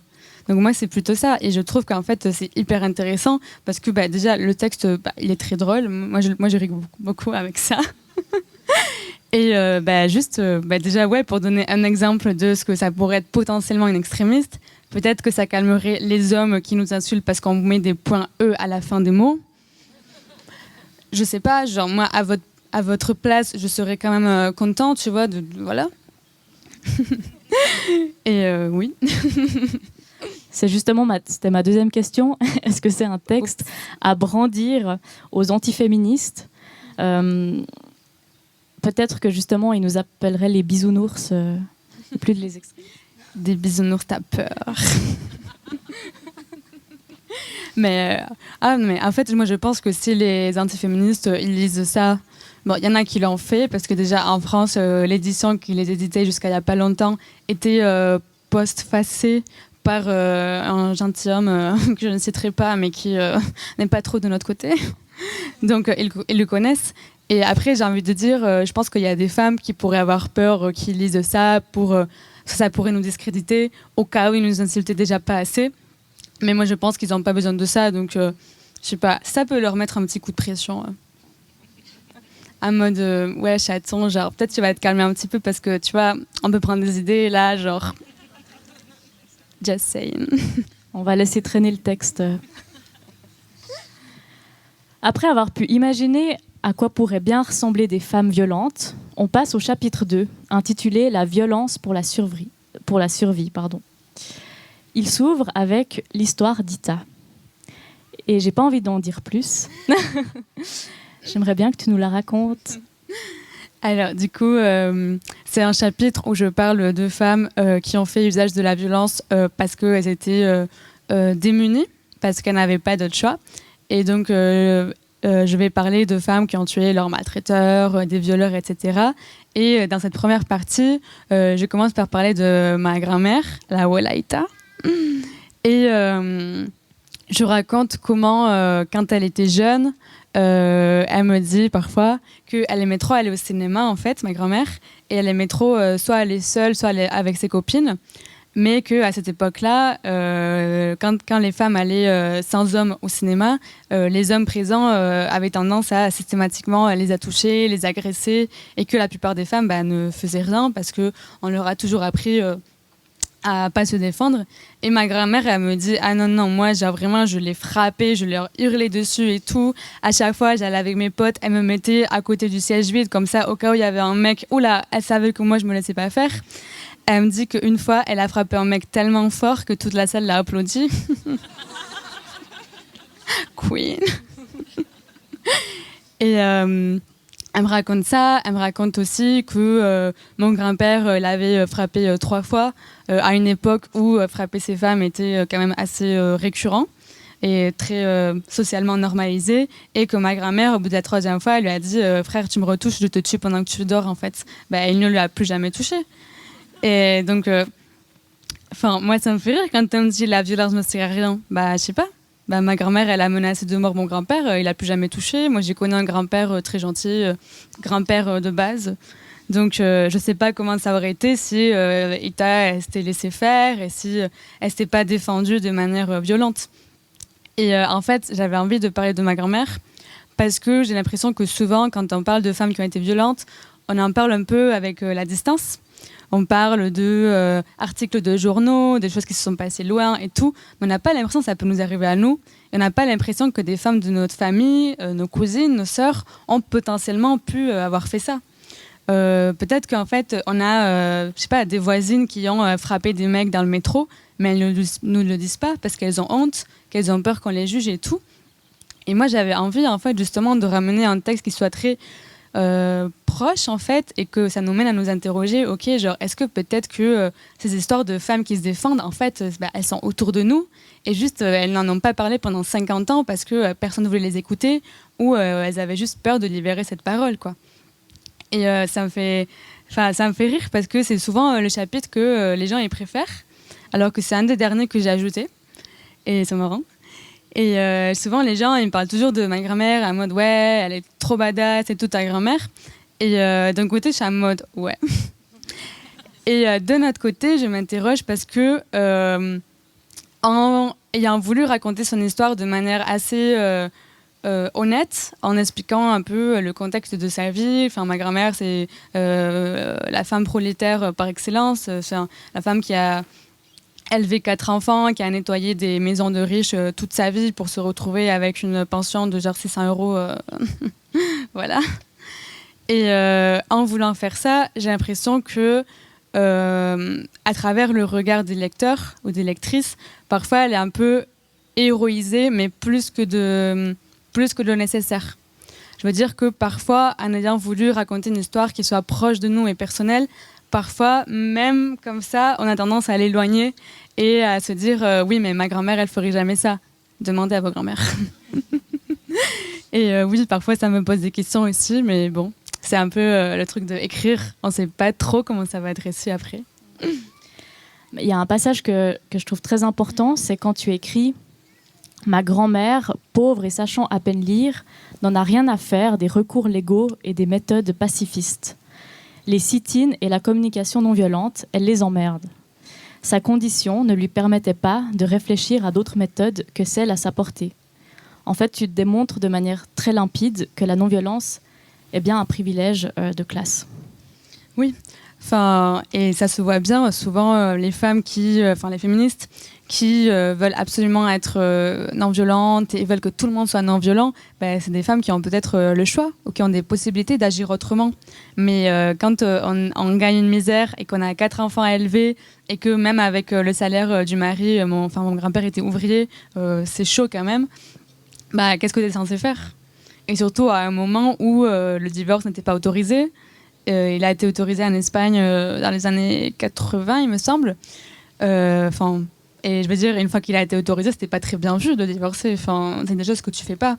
Donc moi c'est plutôt ça, et je trouve qu'en fait c'est hyper intéressant parce que déjà le texte il est très drôle, moi je rigole beaucoup avec ça. Et déjà ouais, pour donner un exemple de ce que ça pourrait être potentiellement une extrémiste, peut-être que ça calmerait les hommes qui nous insultent parce qu'on met des points E à la fin des mots. Je sais pas, genre moi à votre place je serais quand même content, tu vois, voilà. Et oui. C'est justement c'était ma deuxième question. Est-ce que c'est un texte à brandir aux antiféministes? Peut-être que justement, ils nous appelleraient les bisounours, plus de les extraits. Des bisounours, t'as peur. mais en fait, moi je pense que si les antiféministes ils lisent ça, bon, il y en a qui l'ont fait parce que déjà en France, l'édition qui les éditait jusqu'à il n'y a pas longtemps était postfacée par un gentilhomme que je ne citerai pas, mais qui n'est pas trop de notre côté. Donc ils le connaissent. Et après, j'ai envie de dire, je pense qu'il y a des femmes qui pourraient avoir peur qu'ils lisent ça ça pourrait nous discréditer au cas où ils nous insultaient déjà pas assez. Mais moi, je pense qu'ils n'ont pas besoin de ça. Donc, je sais pas, ça peut leur mettre un petit coup de pression. En mode, ouais, chaton, genre, peut-être tu vas te calmer un petit peu parce que, tu vois, on peut prendre des idées là, genre... Just saying. On va laisser traîner le texte. Après avoir pu imaginer à quoi pourraient bien ressembler des femmes violentes, on passe au chapitre 2, intitulé « La violence pour la survie ». Il s'ouvre avec l'histoire d'Ita. Et j'ai pas envie d'en dire plus. J'aimerais bien que tu nous la racontes. Alors, du coup, c'est un chapitre où je parle de femmes qui ont fait usage de la violence parce qu'elles étaient démunies, parce qu'elles n'avaient pas d'autre choix. Et donc, je vais parler de femmes qui ont tué leurs maltraiteurs, des violeurs, etc. Et dans cette première partie, je commence par parler de ma grand-mère, la Wolaïta. Et je raconte comment, quand elle était jeune, elle me dit parfois qu'elle aimait trop aller au cinéma, en fait, ma grand-mère, et elle aimait trop soit aller seule, soit aller avec ses copines, mais qu'à cette époque-là, quand les femmes allaient sans hommes au cinéma, les hommes présents avaient tendance à systématiquement les attoucher, les agresser, et que la plupart des femmes ne faisaient rien parce qu'on leur a toujours appris à pas se défendre. Et ma grand-mère, elle me dit ah non, moi genre vraiment je les frappais, je leur hurlais dessus et tout. À chaque fois j'allais avec mes potes, elle me mettait à côté du siège vide comme ça au cas où il y avait un mec, oula, elle savait que moi je me laissais pas faire. Elle me dit qu'une fois elle a frappé un mec tellement fort que toute la salle l'a applaudi. Queen. Et elle me raconte ça, elle me raconte aussi que mon grand-père l'avait frappé 3 fois à une époque où frapper ses femmes était quand même assez récurrent et très socialement normalisé, et que ma grand-mère, au bout de la 3e fois, elle lui a dit frère, tu me retouches, je te tue pendant que tu dors, en fait. Il ne lui a plus jamais touché. Et donc, moi, ça me fait rire quand on me dit la violence ne sert à rien. Je sais pas. Ma grand-mère, elle a menacé de mort mon grand-père, il a plus jamais touché. Moi, j'ai connu un grand-père très gentil, grand-père de base. Donc, je sais pas comment ça aurait été si Ita s'était laissé faire et si elle s'était pas défendue de manière violente. Et en fait, j'avais envie de parler de ma grand-mère parce que j'ai l'impression que souvent, quand on parle de femmes qui ont été violentes, on en parle un peu avec la distance. On parle d'articles de journaux, des choses qui se sont passées loin et tout, mais on n'a pas l'impression que ça peut nous arriver à nous. Et on n'a pas l'impression que des femmes de notre famille, nos cousines, nos sœurs, ont potentiellement pu avoir fait ça. Peut-être qu'en fait, on a des voisines qui ont frappé des mecs dans le métro, mais elles ne nous le disent pas parce qu'elles ont honte, qu'elles ont peur qu'on les juge et tout. Et moi, j'avais envie, en fait, justement, de ramener un texte qui soit très proche, en fait, et que ça nous mène à nous interroger, ok, genre, est-ce que peut-être que ces histoires de femmes qui se défendent, en fait, elles sont autour de nous, et juste, elles n'en ont pas parlé pendant 50 ans parce que personne ne voulait les écouter, ou elles avaient juste peur de libérer cette parole, quoi. Et ça me fait rire parce que c'est souvent le chapitre que les gens ils préfèrent, alors que c'est un des derniers que j'ai ajouté, et c'est marrant. Et souvent, les gens, ils me parlent toujours de ma grand-mère, en mode, ouais, elle est trop badass, c'est toute ta grand-mère. Et d'un côté, je suis en mode, ouais. Et de notre côté, je m'interroge parce que, en ayant voulu raconter son histoire de manière assez honnête, en expliquant un peu le contexte de sa vie, ma grand-mère, c'est la femme prolétaire par excellence, la femme qui a élevé 4 enfants, qui a nettoyé des maisons de riches toute sa vie pour se retrouver avec une pension de genre 600 €. Voilà. Et en voulant faire ça, j'ai l'impression que, à travers le regard des lecteurs ou des lectrices, parfois elle est un peu héroïsée, mais plus que de nécessaire. Je veux dire que parfois, en ayant voulu raconter une histoire qui soit proche de nous et personnelle, parfois, même comme ça, on a tendance à l'éloigner et à se dire oui, mais ma grand-mère, elle ferait jamais ça. Demandez à vos grand-mères. Et oui, parfois, ça me pose des questions aussi, mais bon, c'est un peu le truc d'écrire. On ne sait pas trop comment ça va être reçu après. Il y a un passage que je trouve très important, c'est quand tu écris « Ma grand-mère, pauvre et sachant à peine lire, n'en a rien à faire des recours légaux et des méthodes pacifistes. Les sit-ins et la communication non violente, elle les emmerde. Sa condition ne lui permettait pas de réfléchir à d'autres méthodes que celles à sa portée. En fait, tu te démontres de manière très limpide que la non-violence est bien un privilège de classe. » Oui, et ça se voit bien, souvent les femmes les féministes qui veulent absolument être non-violentes et veulent que tout le monde soit non-violent, c'est des femmes qui ont peut-être le choix ou qui ont des possibilités d'agir autrement. Mais quand on gagne une misère et qu'on a 4 enfants à élever et que même avec le salaire du mari, mon grand-père était ouvrier, c'est chaud quand même, qu'est-ce que tu es censé faire ? Et surtout à un moment où le divorce n'était pas autorisé. Il a été autorisé en Espagne dans les années 80, il me semble. Et je veux dire, une fois qu'il a été autorisé, c'était pas très bien vu de divorcer. C'est des choses que tu fais pas.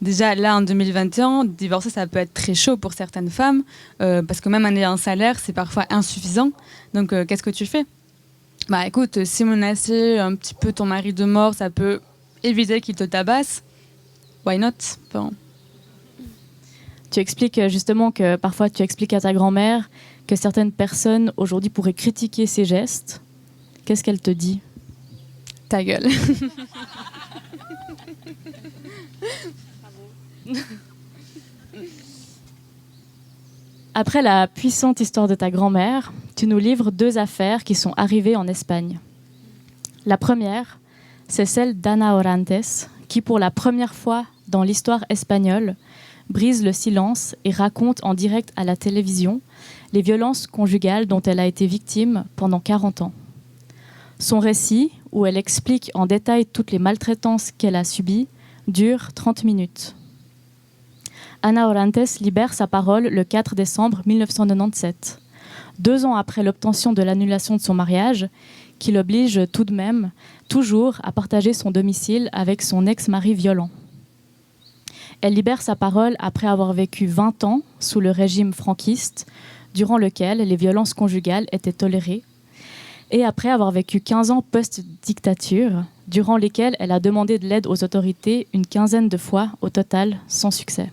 déjà là en 2021, divorcer ça peut être très chaud pour certaines femmes parce que même en ayant un salaire, c'est parfois insuffisant. Donc qu'est-ce que tu fais? Bah écoute, si menacer un petit peu ton mari de mort, ça peut éviter qu'il te tabasse. Why not? Bon. Tu expliques justement que parfois tu expliques à ta grand-mère que certaines personnes aujourd'hui pourraient critiquer ses gestes. Qu'est-ce qu'elle te dit? Ta gueule. Après la puissante histoire de ta grand-mère, tu nous livres 2 affaires qui sont arrivées en Espagne. La première, c'est celle d'Ana Orantes, qui pour la première fois dans l'histoire espagnole brise le silence et raconte en direct à la télévision les violences conjugales dont elle a été victime pendant 40 ans. Son récit, où elle explique en détail toutes les maltraitances qu'elle a subies, dure 30 minutes. Ana Orantes libère sa parole le 4 décembre 1997, 2 ans après l'obtention de l'annulation de son mariage, qui l'oblige tout de même, toujours, à partager son domicile avec son ex-mari violent. Elle libère sa parole après avoir vécu 20 ans sous le régime franquiste, durant lequel les violences conjugales étaient tolérées, et après avoir vécu 15 ans post-dictature, durant lesquels elle a demandé de l'aide aux autorités une quinzaine de fois au total, sans succès.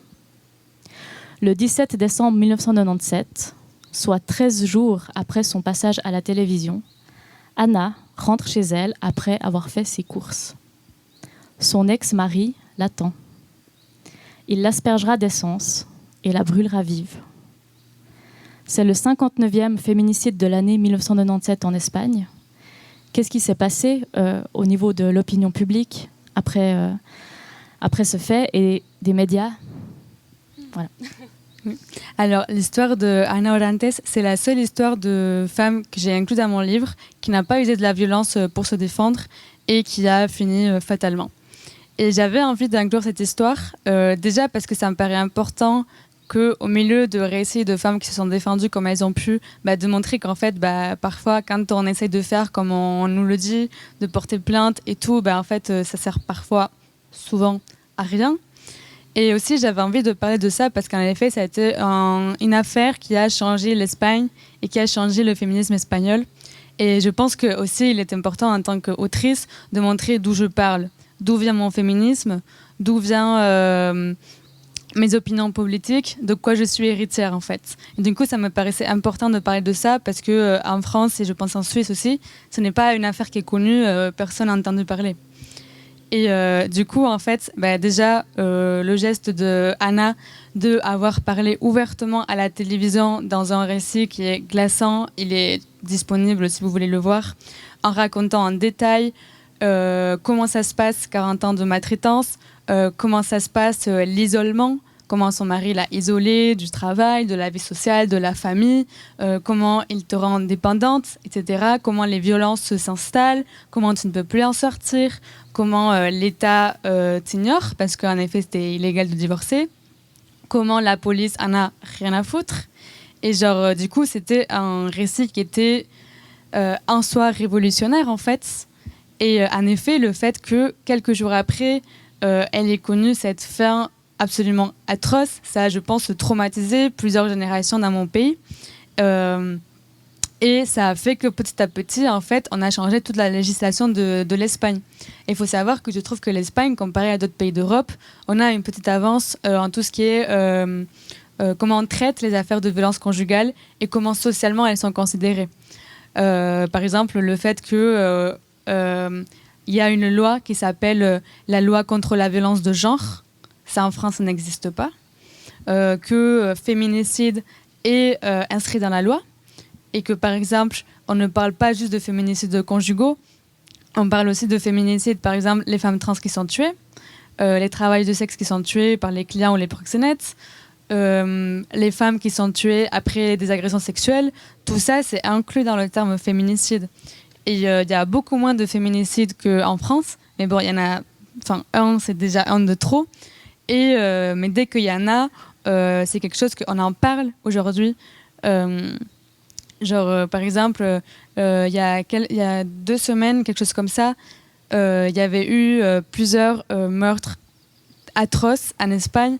Le 17 décembre 1997, soit 13 jours après son passage à la télévision, Anna rentre chez elle après avoir fait ses courses. Son ex-mari l'attend. Il l'aspergera d'essence et la brûlera vive. C'est le 59e féminicide de l'année 1997 en Espagne. Qu'est-ce qui s'est passé au niveau de l'opinion publique après ce fait et des médias? Voilà. Alors, l'histoire de Ana Orantes, c'est la seule histoire de femme que j'ai inclue dans mon livre qui n'a pas usé de la violence pour se défendre et qui a fini fatalement. Et j'avais envie d'inclure cette histoire, déjà parce que ça me paraît important qu'au milieu de récits de femmes qui se sont défendues comme elles ont pu, de montrer qu'en fait, parfois, quand on essaye de faire comme on nous le dit, de porter plainte et tout, en fait, ça sert parfois, souvent, à rien. Et aussi, j'avais envie de parler de ça parce qu'en effet, ça a été une affaire qui a changé l'Espagne et qui a changé le féminisme espagnol. Et je pense que aussi, il est important en tant qu'autrice de montrer d'où je parle, d'où vient mon féminisme, d'où vient mes opinions politiques, de quoi je suis héritière en fait. Et du coup, ça me paraissait important de parler de ça parce que en France et je pense en Suisse aussi, ce n'est pas une affaire qui est connue, personne n'a entendu parler. Et du coup, en fait, déjà, le geste de Anna de avoir parlé ouvertement à la télévision dans un récit qui est glaçant, il est disponible si vous voulez le voir, en racontant en détail comment ça se passe 40 ans de maltraitance, comment ça se passe l'isolement, comment son mari l'a isolée du travail, de la vie sociale, de la famille, comment il te rend dépendante, etc. Comment les violences s'installent, comment tu ne peux plus en sortir, comment l'État t'ignore, parce qu'en effet c'était illégal de divorcer, comment la police en a rien à foutre. Et du coup c'était un récit qui était en soi révolutionnaire en fait. Et en effet le fait que quelques jours après elle ait connu cette fin absolument atroce, ça je pense traumatiser plusieurs générations dans mon pays. Et ça a fait que petit à petit, en fait, on a changé toute la législation de l'Espagne. Et il faut savoir que je trouve que l'Espagne, comparé à d'autres pays d'Europe, on a une petite avance en tout ce qui est comment on traite les affaires de violence conjugale et comment socialement elles sont considérées. Par exemple, le fait que y a une loi qui s'appelle la loi contre la violence de genre. Ça, en France, ça n'existe pas. Que féminicide est inscrit dans la loi. Et que, par exemple, on ne parle pas juste de féminicides conjugaux. On parle aussi de féminicides, par exemple, les femmes trans qui sont tuées, les travailleurs de sexe qui sont tués par les clients ou les proxénètes, les femmes qui sont tuées après des agressions sexuelles. Tout ça, c'est inclus dans le terme féminicide. Et il y a beaucoup moins de féminicides qu'en France. Mais bon, il y en a... Enfin, un, c'est déjà un de trop. Mais dès qu'il y en a, c'est quelque chose qu'on en parle aujourd'hui. Par exemple, il y a 2 semaines, quelque chose comme ça, il y avait eu plusieurs meurtres atroce en Espagne.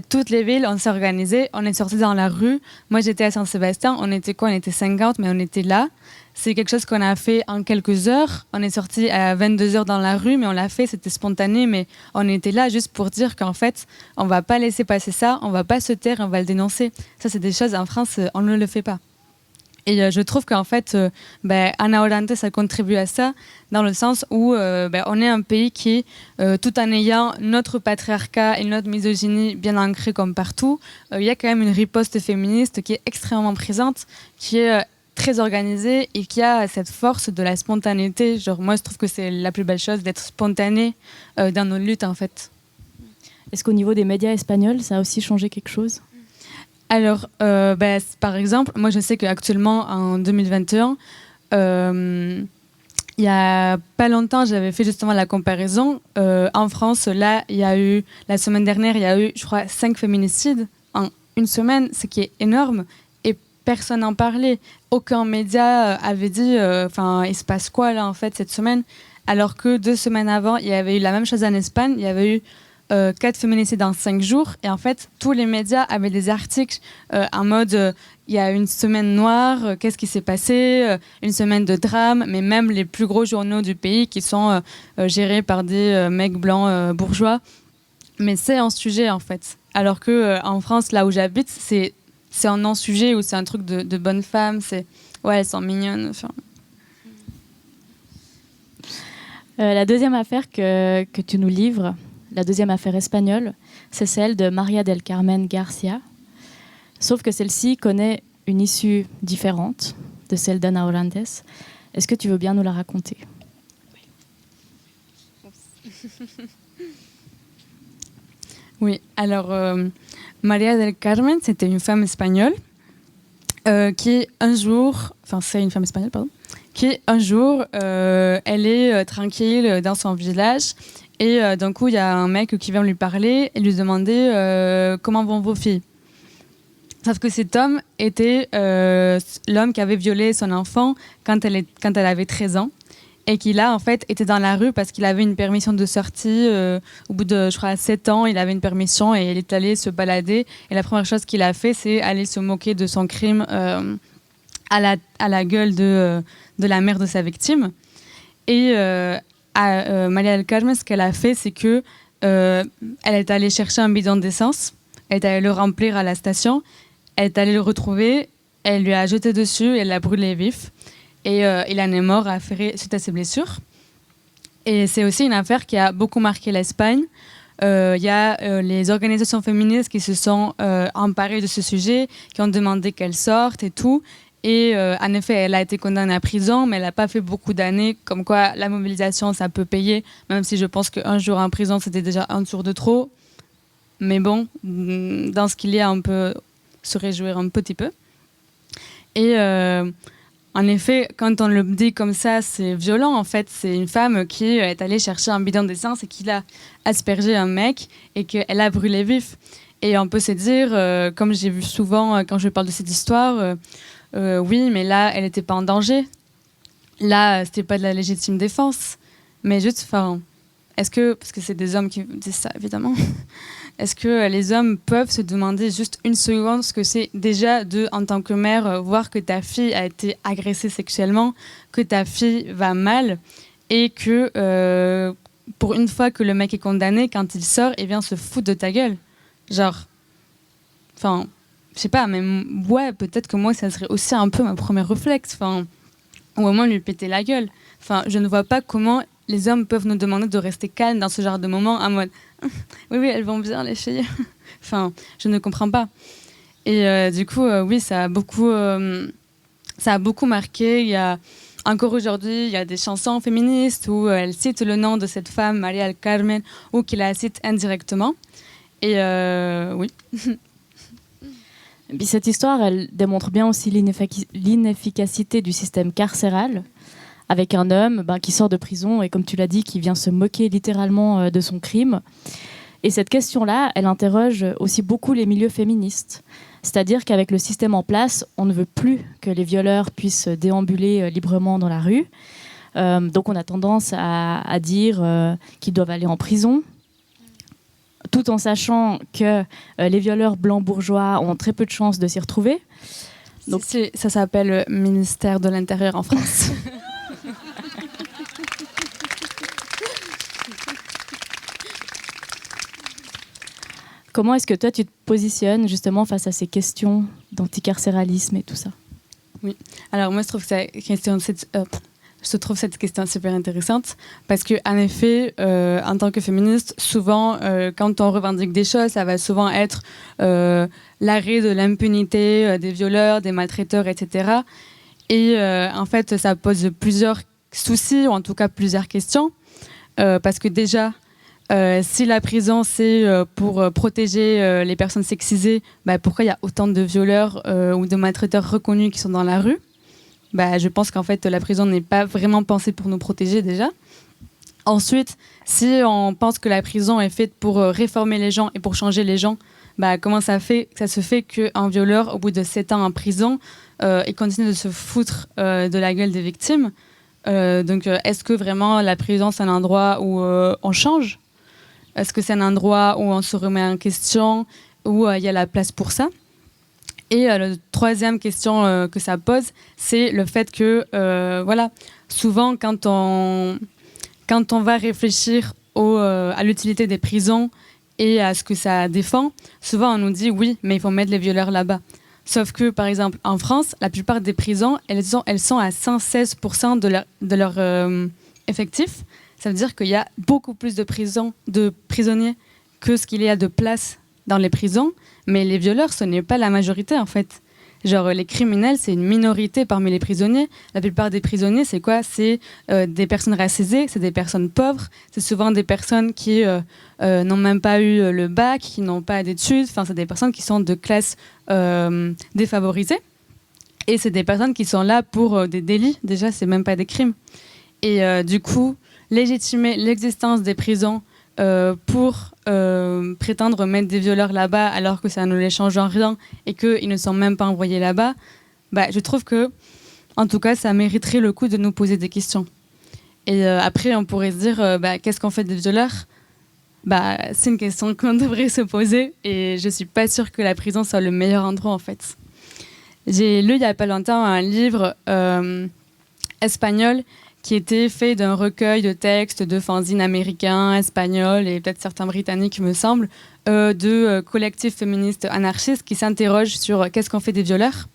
Toutes les villes, on s'est organisées, on est sortis dans la rue. Moi, j'étais à Saint-Sébastien, on était 50, mais on était là. C'est quelque chose qu'on a fait en quelques heures. On est sortis à 22h dans la rue, mais on l'a fait, c'était spontané, mais on était là juste pour dire qu'en fait, on va pas laisser passer ça, on va pas se taire, on va le dénoncer. Ça, c'est des choses, en France, on ne le fait pas. Et je trouve qu'en fait, Ana Orantes, ça contribue à ça, dans le sens où on est un pays qui, tout en ayant notre patriarcat et notre misogynie bien ancrée comme partout, il y a quand même une riposte féministe qui est extrêmement présente, qui est très organisée et qui a cette force de la spontanéité. Genre, moi, je trouve que c'est la plus belle chose d'être spontané dans nos luttes, en fait. Est-ce qu'au niveau des médias espagnols, ça a aussi changé quelque chose ? Alors, par exemple, moi je sais qu'actuellement, en 2021, il n'y a pas longtemps, j'avais fait justement la comparaison. En France, là, la semaine dernière, il y a eu, je crois, 5 féminicides en une semaine, ce qui est énorme. Et personne n'en parlait. Aucun média avait dit, il se passe quoi là, en fait, cette semaine ? Alors que 2 semaines avant, il y avait eu la même chose en Espagne. Il y avait eu 4 féminicides en 5 jours. Et en fait, tous les médias avaient des articles en mode il y a une semaine noire, qu'est-ce qui s'est passé, une semaine de drame, mais même les plus gros journaux du pays qui sont gérés par des mecs blancs bourgeois. Mais c'est un sujet, en fait. Alors qu'en France, là où j'habite, c'est un non-sujet ou c'est un truc de bonnes femmes. Ouais, elles sont mignonnes. La deuxième affaire que tu nous livres, la deuxième affaire espagnole, c'est celle de María del Carmen García. Sauf que celle-ci connaît une issue différente de celle d'Ana Orantes. Est-ce que tu veux bien nous la raconter ? Oui, alors María del Carmen, c'était une femme espagnole qui un jour, elle est tranquille dans son village. Et d'un coup, il y a un mec qui vient lui parler et lui demander comment vont vos filles. Sauf que cet homme était l'homme qui avait violé son enfant quand elle avait 13 ans et qui, là, en fait, était dans la rue parce qu'il avait une permission de sortie. Au bout de, je crois, 7 ans, il avait une permission et il est allé se balader. Et la première chose qu'il a fait, c'est aller se moquer de son crime à la gueule de la mère de sa victime. Et María del Carmen, ce qu'elle a fait, c'est que elle est allée chercher un bidon d'essence, elle est allée le remplir à la station, elle est allée le retrouver, elle lui a jeté dessus, elle l'a brûlé vif, et il en est mort affairé suite à ses blessures. Et c'est aussi une affaire qui a beaucoup marqué l'Espagne. Il y a les organisations féministes qui se sont emparées de ce sujet, qui ont demandé qu'elle sorte et tout. Et en effet, elle a été condamnée à prison, mais elle n'a pas fait beaucoup d'années. Comme quoi, la mobilisation, ça peut payer, même si je pense qu'un jour en prison, c'était déjà un tour de trop. Mais bon, dans ce qu'il y a, on peut se réjouir un petit peu. Et en effet, quand on le dit comme ça, c'est violent. En fait, c'est une femme qui est allée chercher un bidon d'essence et qui l'a aspergé un mec et qu'elle a brûlé vif. Et on peut se dire, comme j'ai vu souvent quand je parle de cette histoire, oui, mais là, elle n'était pas en danger. Là, c'était pas de la légitime défense. Mais juste, est-ce que, parce que c'est des hommes qui disent ça, évidemment, est-ce que les hommes peuvent se demander juste une seconde ce que c'est déjà en tant que mère, voir que ta fille a été agressée sexuellement, que ta fille va mal, et que pour une fois que le mec est condamné, quand il sort, il vient se foutre de ta gueule. Genre, je sais pas, mais ouais, peut-être que moi, ça serait aussi un peu ma première réflexe, ou au moins lui péter la gueule. Je ne vois pas comment les hommes peuvent nous demander de rester calmes dans ce genre de moment, en mode oui, elles vont bien, les filles. Je ne comprends pas. Et du coup, oui, ça a beaucoup marqué. Il y a, encore aujourd'hui, il y a des chansons féministes où elles citent le nom de cette femme, María del Carmen, ou qui la citent indirectement. Et oui. Et puis cette histoire, elle démontre bien aussi l'inefficacité du système carcéral, avec un homme qui sort de prison et, comme tu l'as dit, qui vient se moquer littéralement de son crime. Et cette question-là, elle interroge aussi beaucoup les milieux féministes. C'est-à-dire qu'avec le système en place, on ne veut plus que les violeurs puissent déambuler librement dans la rue. Donc on a tendance à dire qu'ils doivent aller en prison. tout en sachant que les violeurs blancs bourgeois ont très peu de chances de s'y retrouver. Donc, ça s'appelle ministère de l'Intérieur en France. Comment est-ce que toi, tu te positionnes justement face à ces questions d'anticarcéralisme et tout ça? Oui, alors moi, je trouve cette question super intéressante parce qu'en effet, en tant que féministe, souvent, quand on revendique des choses, ça va souvent être l'arrêt de l'impunité des violeurs, des maltraiteurs, etc. Et en fait, ça pose plusieurs soucis, ou en tout cas plusieurs questions, parce que déjà, si la prison, c'est pour protéger les personnes sexisées, pourquoi il y a autant de violeurs ou de maltraiteurs reconnus qui sont dans la rue? Je pense qu'en fait, la prison n'est pas vraiment pensée pour nous protéger déjà. Ensuite, si on pense que la prison est faite pour réformer les gens et pour changer les gens, comment ça se fait qu'un violeur, au bout de 7 ans en prison, il continue de se foutre de la gueule des victimes? Donc, est-ce que vraiment la prison, c'est un endroit où on change? Est-ce que c'est un endroit où on se remet en question, où il y a la place pour ça? Et la troisième question que ça pose, c'est le fait que, souvent, quand on va réfléchir à l'utilité des prisons et à ce que ça défend, souvent on nous dit oui, mais il faut mettre les violeurs là-bas. Sauf que, par exemple, en France, la plupart des prisons, elles sont à 116% de leur effectif. Ça veut dire qu'il y a beaucoup plus de prisonniers que ce qu'il y a de place dans les prisons, mais les violeurs, ce n'est pas la majorité en fait. Genre les criminels, c'est une minorité parmi les prisonniers. La plupart des prisonniers, c'est quoi? C'est des personnes racisées, c'est des personnes pauvres, c'est souvent des personnes qui n'ont même pas eu le bac, qui n'ont pas d'études, enfin c'est des personnes qui sont de classe défavorisée. Et c'est des personnes qui sont là pour des délits, déjà c'est même pas des crimes. Et du coup, légitimer l'existence des prisons pour prétendre mettre des violeurs là-bas alors que ça ne les change en rien et qu'ils ne sont même pas envoyés là-bas, je trouve que, en tout cas, ça mériterait le coup de nous poser des questions. Et après, on pourrait se dire, qu'est-ce qu'on fait des violeurs? C'est une question qu'on devrait se poser et je ne suis pas sûre que la prison soit le meilleur endroit, en fait. J'ai lu il n'y a pas longtemps un livre espagnol qui était fait d'un recueil de textes de fanzines américains, espagnols et peut-être certains britanniques, me semble, de collectifs féministes anarchistes qui s'interrogent sur qu'est-ce qu'on fait des violeurs.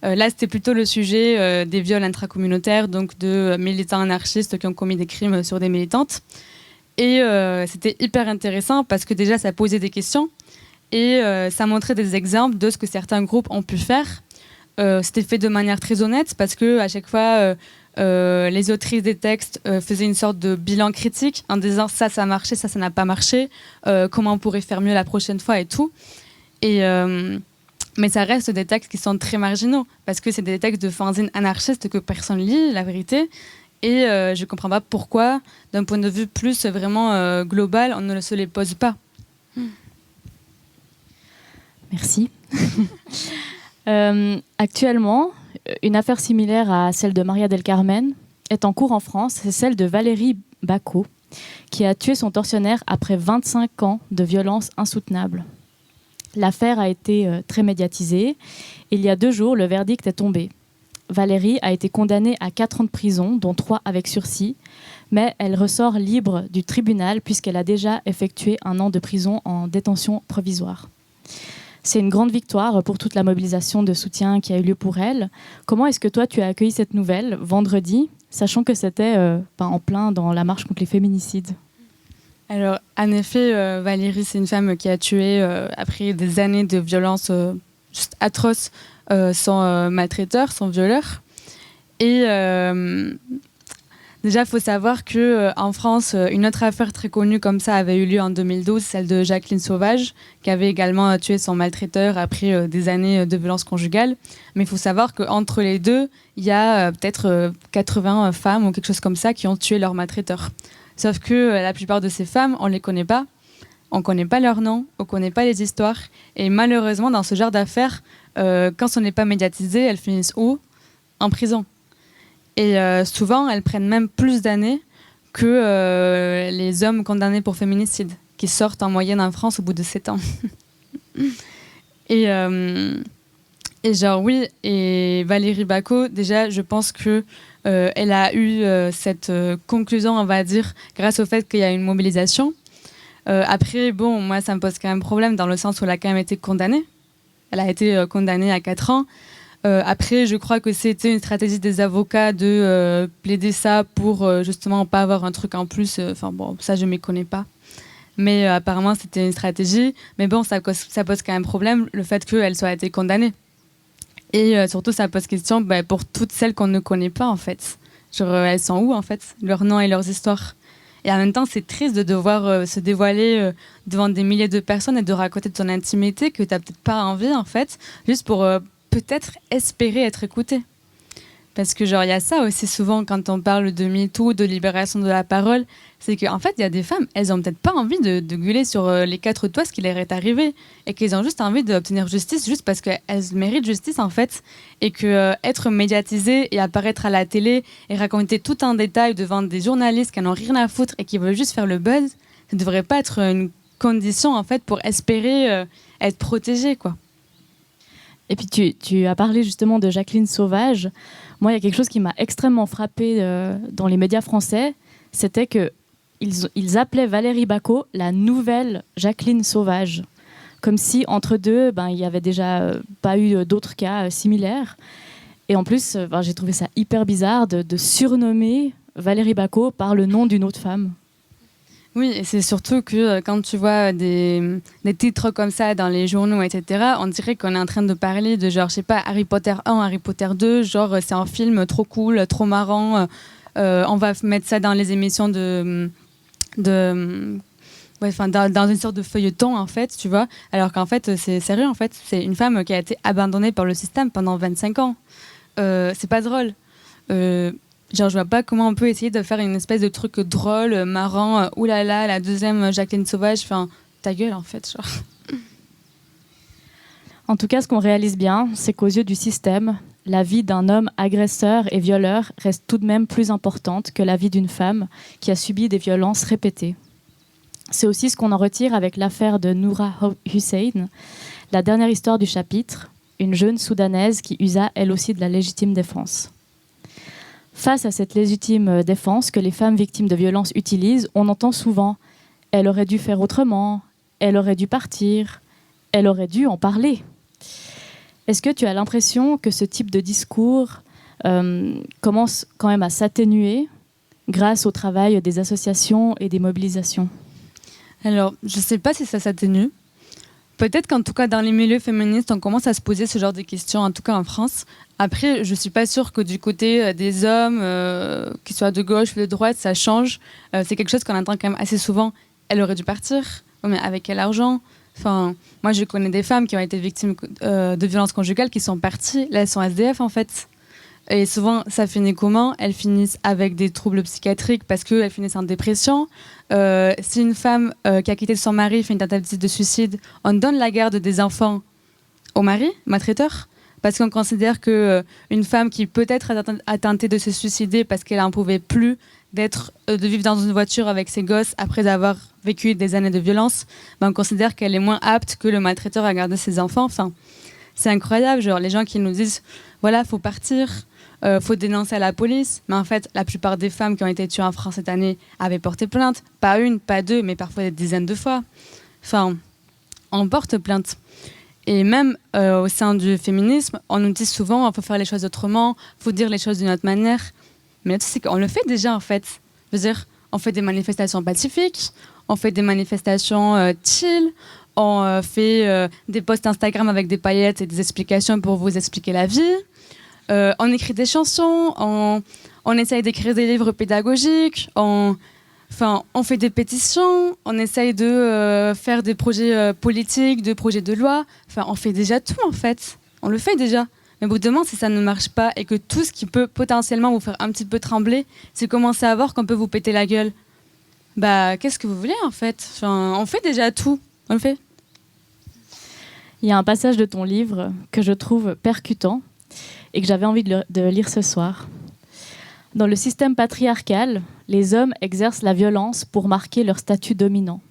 Là, c'était plutôt le sujet des viols intracommunautaires, donc de militants anarchistes qui ont commis des crimes sur des militantes. Et c'était hyper intéressant parce que déjà, ça posait des questions et ça montrait des exemples de ce que certains groupes ont pu faire. C'était fait de manière très honnête parce qu'à chaque fois... les autrices des textes faisaient une sorte de bilan critique en disant ça a marché, ça n'a pas marché, comment on pourrait faire mieux la prochaine fois et tout. Mais ça reste des textes qui sont très marginaux parce que c'est des textes de fanzines anarchistes que personne lit, la vérité. Et je ne comprends pas pourquoi, d'un point de vue plus vraiment global, on ne se les pose pas. Merci. Actuellement, une affaire similaire à celle de Maria del Carmen est en cours en France. C'est celle de Valérie Bacot, qui a tué son tortionnaire après 25 ans de violences insoutenables. L'affaire a été très médiatisée. Il y a 2 jours, le verdict est tombé. Valérie a été condamnée à 4 ans de prison, dont 3 avec sursis, mais elle ressort libre du tribunal puisqu'elle a déjà effectué 1 an de prison en détention provisoire. C'est une grande victoire pour toute la mobilisation de soutien qui a eu lieu pour elle. Comment est-ce que toi, tu as accueilli cette nouvelle vendredi, sachant que c'était en plein dans la marche contre les féminicides? Alors, en effet, Valérie, c'est une femme qui a tué, après des années de violences juste atroces, son maltraiteur, son violeur. Et déjà, il faut savoir qu'en France, une autre affaire très connue comme ça avait eu lieu en 2012, celle de Jacqueline Sauvage, qui avait également tué son maltraiteur après des années de violence conjugale. Mais il faut savoir qu'entre les deux, il y a peut-être 80 femmes ou quelque chose comme ça qui ont tué leur maltraiteur. Sauf que la plupart de ces femmes, on ne les connaît pas. On ne connaît pas leur nom, on ne connaît pas les histoires. Et malheureusement, dans ce genre d'affaires, quand ce n'est pas médiatisé, elles finissent où? En prison. Et souvent, elles prennent même plus d'années que les hommes condamnés pour féminicide, qui sortent en moyenne en France au bout de 7 ans. et genre, oui, et Valérie Bacot, déjà, je pense que elle a eu cette conclusion, on va dire, grâce au fait qu'il y a une mobilisation. Après, bon, moi, ça me pose quand même problème dans le sens où elle a quand même été condamnée. Elle a été condamnée à 4 ans. Après, je crois que c'était une stratégie des avocats de plaider ça pour justement pas avoir un truc en plus. Enfin bon, ça, je ne m'y connais pas. Mais apparemment, c'était une stratégie. Mais bon, ça pose quand même problème, le fait qu'elle soit été condamnée. Et surtout, ça pose question pour toutes celles qu'on ne connaît pas, en fait. Genre, elles sont où, en fait, leurs noms et leurs histoires. Et en même temps, c'est triste de devoir se dévoiler devant des milliers de personnes et de raconter de ton intimité que tu n'as peut-être pas envie, en fait, juste pour peut-être espérer être écouté. Parce que genre il y a ça aussi souvent quand on parle de MeToo, de libération de la parole, c'est qu'en fait il y a des femmes, elles ont peut-être pas envie de gueuler sur les 4 toits ce qui leur est arrivé et qu'elles ont juste envie d'obtenir justice juste parce qu'elles méritent justice en fait et que être médiatisée et apparaître à la télé et raconter tout en détail devant des journalistes qui n'en ont rien à foutre et qui veulent juste faire le buzz, ça devrait pas être une condition en fait pour espérer être protégée quoi. Et puis tu as parlé justement de Jacqueline Sauvage. Moi, il y a quelque chose qui m'a extrêmement frappée dans les médias français, c'était qu'ils appelaient Valérie Bacot la nouvelle Jacqueline Sauvage. Comme si entre deux, il n'y avait déjà pas eu d'autres cas similaires. Et en plus, j'ai trouvé ça hyper bizarre de surnommer Valérie Bacot par le nom d'une autre femme. Oui, et c'est surtout que quand tu vois des titres comme ça dans les journaux, etc., on dirait qu'on est en train de parler de genre, je sais pas, Harry Potter 1, Harry Potter 2, genre c'est un film trop cool, trop marrant, on va mettre ça dans les émissions dans une sorte de feuilleton, en fait, tu vois, alors qu'en fait, c'est sérieux, en fait, c'est une femme qui a été abandonnée par le système pendant 25 ans. C'est pas drôle. Genre, je vois pas comment on peut essayer de faire une espèce de truc drôle, marrant, oulala, la deuxième Jacqueline Sauvage, enfin, ta gueule, en fait, genre. En tout cas, ce qu'on réalise bien, c'est qu'aux yeux du système, la vie d'un homme agresseur et violeur reste tout de même plus importante que la vie d'une femme qui a subi des violences répétées. C'est aussi ce qu'on en retire avec l'affaire de Noura Hussein, la dernière histoire du chapitre, une jeune Soudanaise qui usa elle aussi de la légitime défense. Face à cette légitime défense que les femmes victimes de violences utilisent, on entend souvent « elle aurait dû faire autrement »,« elle aurait dû partir »,« elle aurait dû en parler ». Est-ce que tu as l'impression que ce type de discours commence quand même à s'atténuer grâce au travail des associations et des mobilisations ? Alors, je ne sais pas si ça s'atténue. Peut-être qu'en tout cas, dans les milieux féministes, on commence à se poser ce genre de questions, en tout cas en France. Après, je ne suis pas sûre que du côté des hommes, qu'ils soient de gauche ou de droite, ça change. C'est quelque chose qu'on entend quand même assez souvent. Elle aurait dû partir, mais avec quel argent ? Enfin, moi, je connais des femmes qui ont été victimes de violences conjugales qui sont parties. Là, elles sont SDF, en fait. Et souvent, ça finit comment ? Elles finissent avec des troubles psychiatriques parce qu'elles finissent en dépression. Si une femme qui a quitté son mari fait une tentative de suicide, on donne la garde des enfants au mari, maltraiteur, parce qu'on considère qu'une femme qui peut-être a tenté de se suicider parce qu'elle n'en pouvait plus de vivre dans une voiture avec ses gosses après avoir vécu des années de violence, on considère qu'elle est moins apte que le maltraiteur à garder ses enfants. Enfin, c'est incroyable, genre les gens qui nous disent voilà, faut partir, faut dénoncer à la police, mais en fait la plupart des femmes qui ont été tuées en France cette année avaient porté plainte, pas une, pas deux, mais parfois des dizaines de fois. Enfin, on porte plainte. Et même au sein du féminisme, on nous dit souvent il faut faire les choses autrement, il faut dire les choses d'une autre manière. Mais là, tu sais qu'on le fait déjà en fait. Je veux dire, on fait des manifestations pacifiques, on fait des manifestations chill, on fait des posts Instagram avec des paillettes et des explications pour vous expliquer la vie. On écrit des chansons, on essaye d'écrire des livres pédagogiques, on fait des pétitions, on essaye de faire des projets politiques, des projets de loi. Enfin, on fait déjà tout en fait. On le fait déjà. Mais au bout d'un moment, si ça ne marche pas et que tout ce qui peut potentiellement vous faire un petit peu trembler, c'est commencer à voir qu'on peut vous péter la gueule. Bah, qu'est-ce que vous voulez en fait ? Enfin, on fait déjà tout. On le fait. Il y a un passage de ton livre que je trouve percutant et que j'avais envie de lire ce soir. Dans le système patriarcal, les hommes exercent la violence pour marquer leur statut dominant.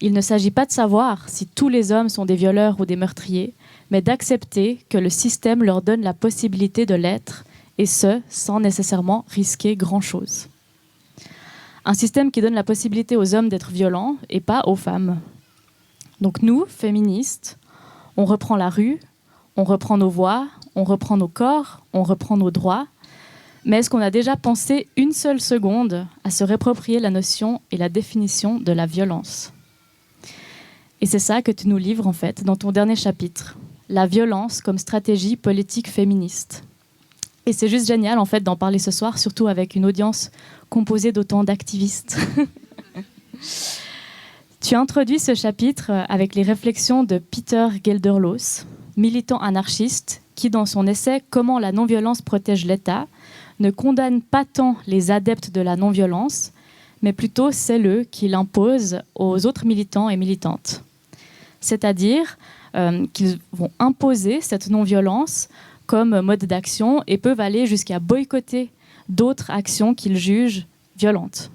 Il ne s'agit pas de savoir si tous les hommes sont des violeurs ou des meurtriers, mais d'accepter que le système leur donne la possibilité de l'être, et ce, sans nécessairement risquer grand-chose. Un système qui donne la possibilité aux hommes d'être violents et pas aux femmes. Donc nous, féministes, on reprend la rue, on reprend nos voix, on reprend nos corps, on reprend nos droits. Mais est-ce qu'on a déjà pensé une seule seconde à se réapproprier la notion et la définition de la violence ? Et c'est ça que tu nous livres en fait dans ton dernier chapitre, la violence comme stratégie politique féministe. Et c'est juste génial en fait d'en parler ce soir, surtout avec une audience composée d'autant d'activistes. Tu introduis ce chapitre avec les réflexions de Peter Gelderloos, militant anarchiste, qui dans son essai « Comment la non-violence protège l'État » ne condamne pas tant les adeptes de la non-violence, mais plutôt celles qui l'imposent aux autres militants et militantes. C'est-à-dire qu'ils vont imposer cette non-violence comme mode d'action et peuvent aller jusqu'à boycotter d'autres actions qu'ils jugent violentes.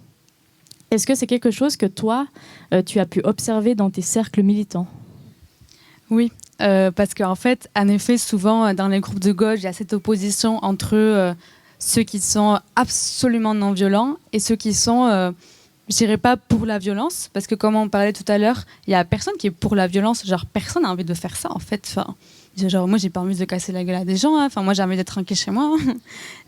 Est-ce que c'est quelque chose que toi, tu as pu observer dans tes cercles militants ? Oui, parce qu'en fait, en effet, souvent dans les groupes de gauche, il y a cette opposition entre ceux qui sont absolument non-violents et ceux qui sont, je dirais pas pour la violence, parce que comme on parlait tout à l'heure, il y a personne qui est pour la violence, genre personne n'a envie de faire ça en fait. Enfin, genre moi j'ai pas envie de casser la gueule à des gens, hein. Enfin moi j'ai envie d'être tranquille chez moi.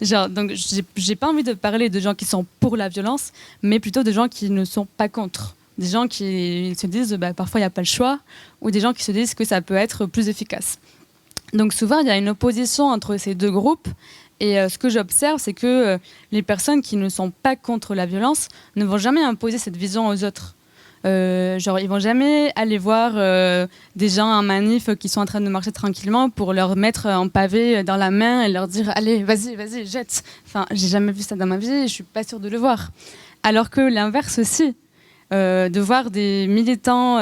Genre donc j'ai pas envie de parler de gens qui sont pour la violence, mais plutôt de gens qui ne sont pas contre. Des gens qui se disent parfois il n'y a pas le choix, ou des gens qui se disent que ça peut être plus efficace. Donc souvent il y a une opposition entre ces deux groupes. Et ce que j'observe, c'est que les personnes qui ne sont pas contre la violence ne vont jamais imposer cette vision aux autres. Genre, ils vont jamais aller voir des gens en manif qui sont en train de marcher tranquillement pour leur mettre un pavé dans la main et leur dire « Allez, vas-y, jette ». Enfin, j'ai jamais vu ça dans ma vie et je suis pas sûre de le voir. Alors que l'inverse aussi, de voir des militants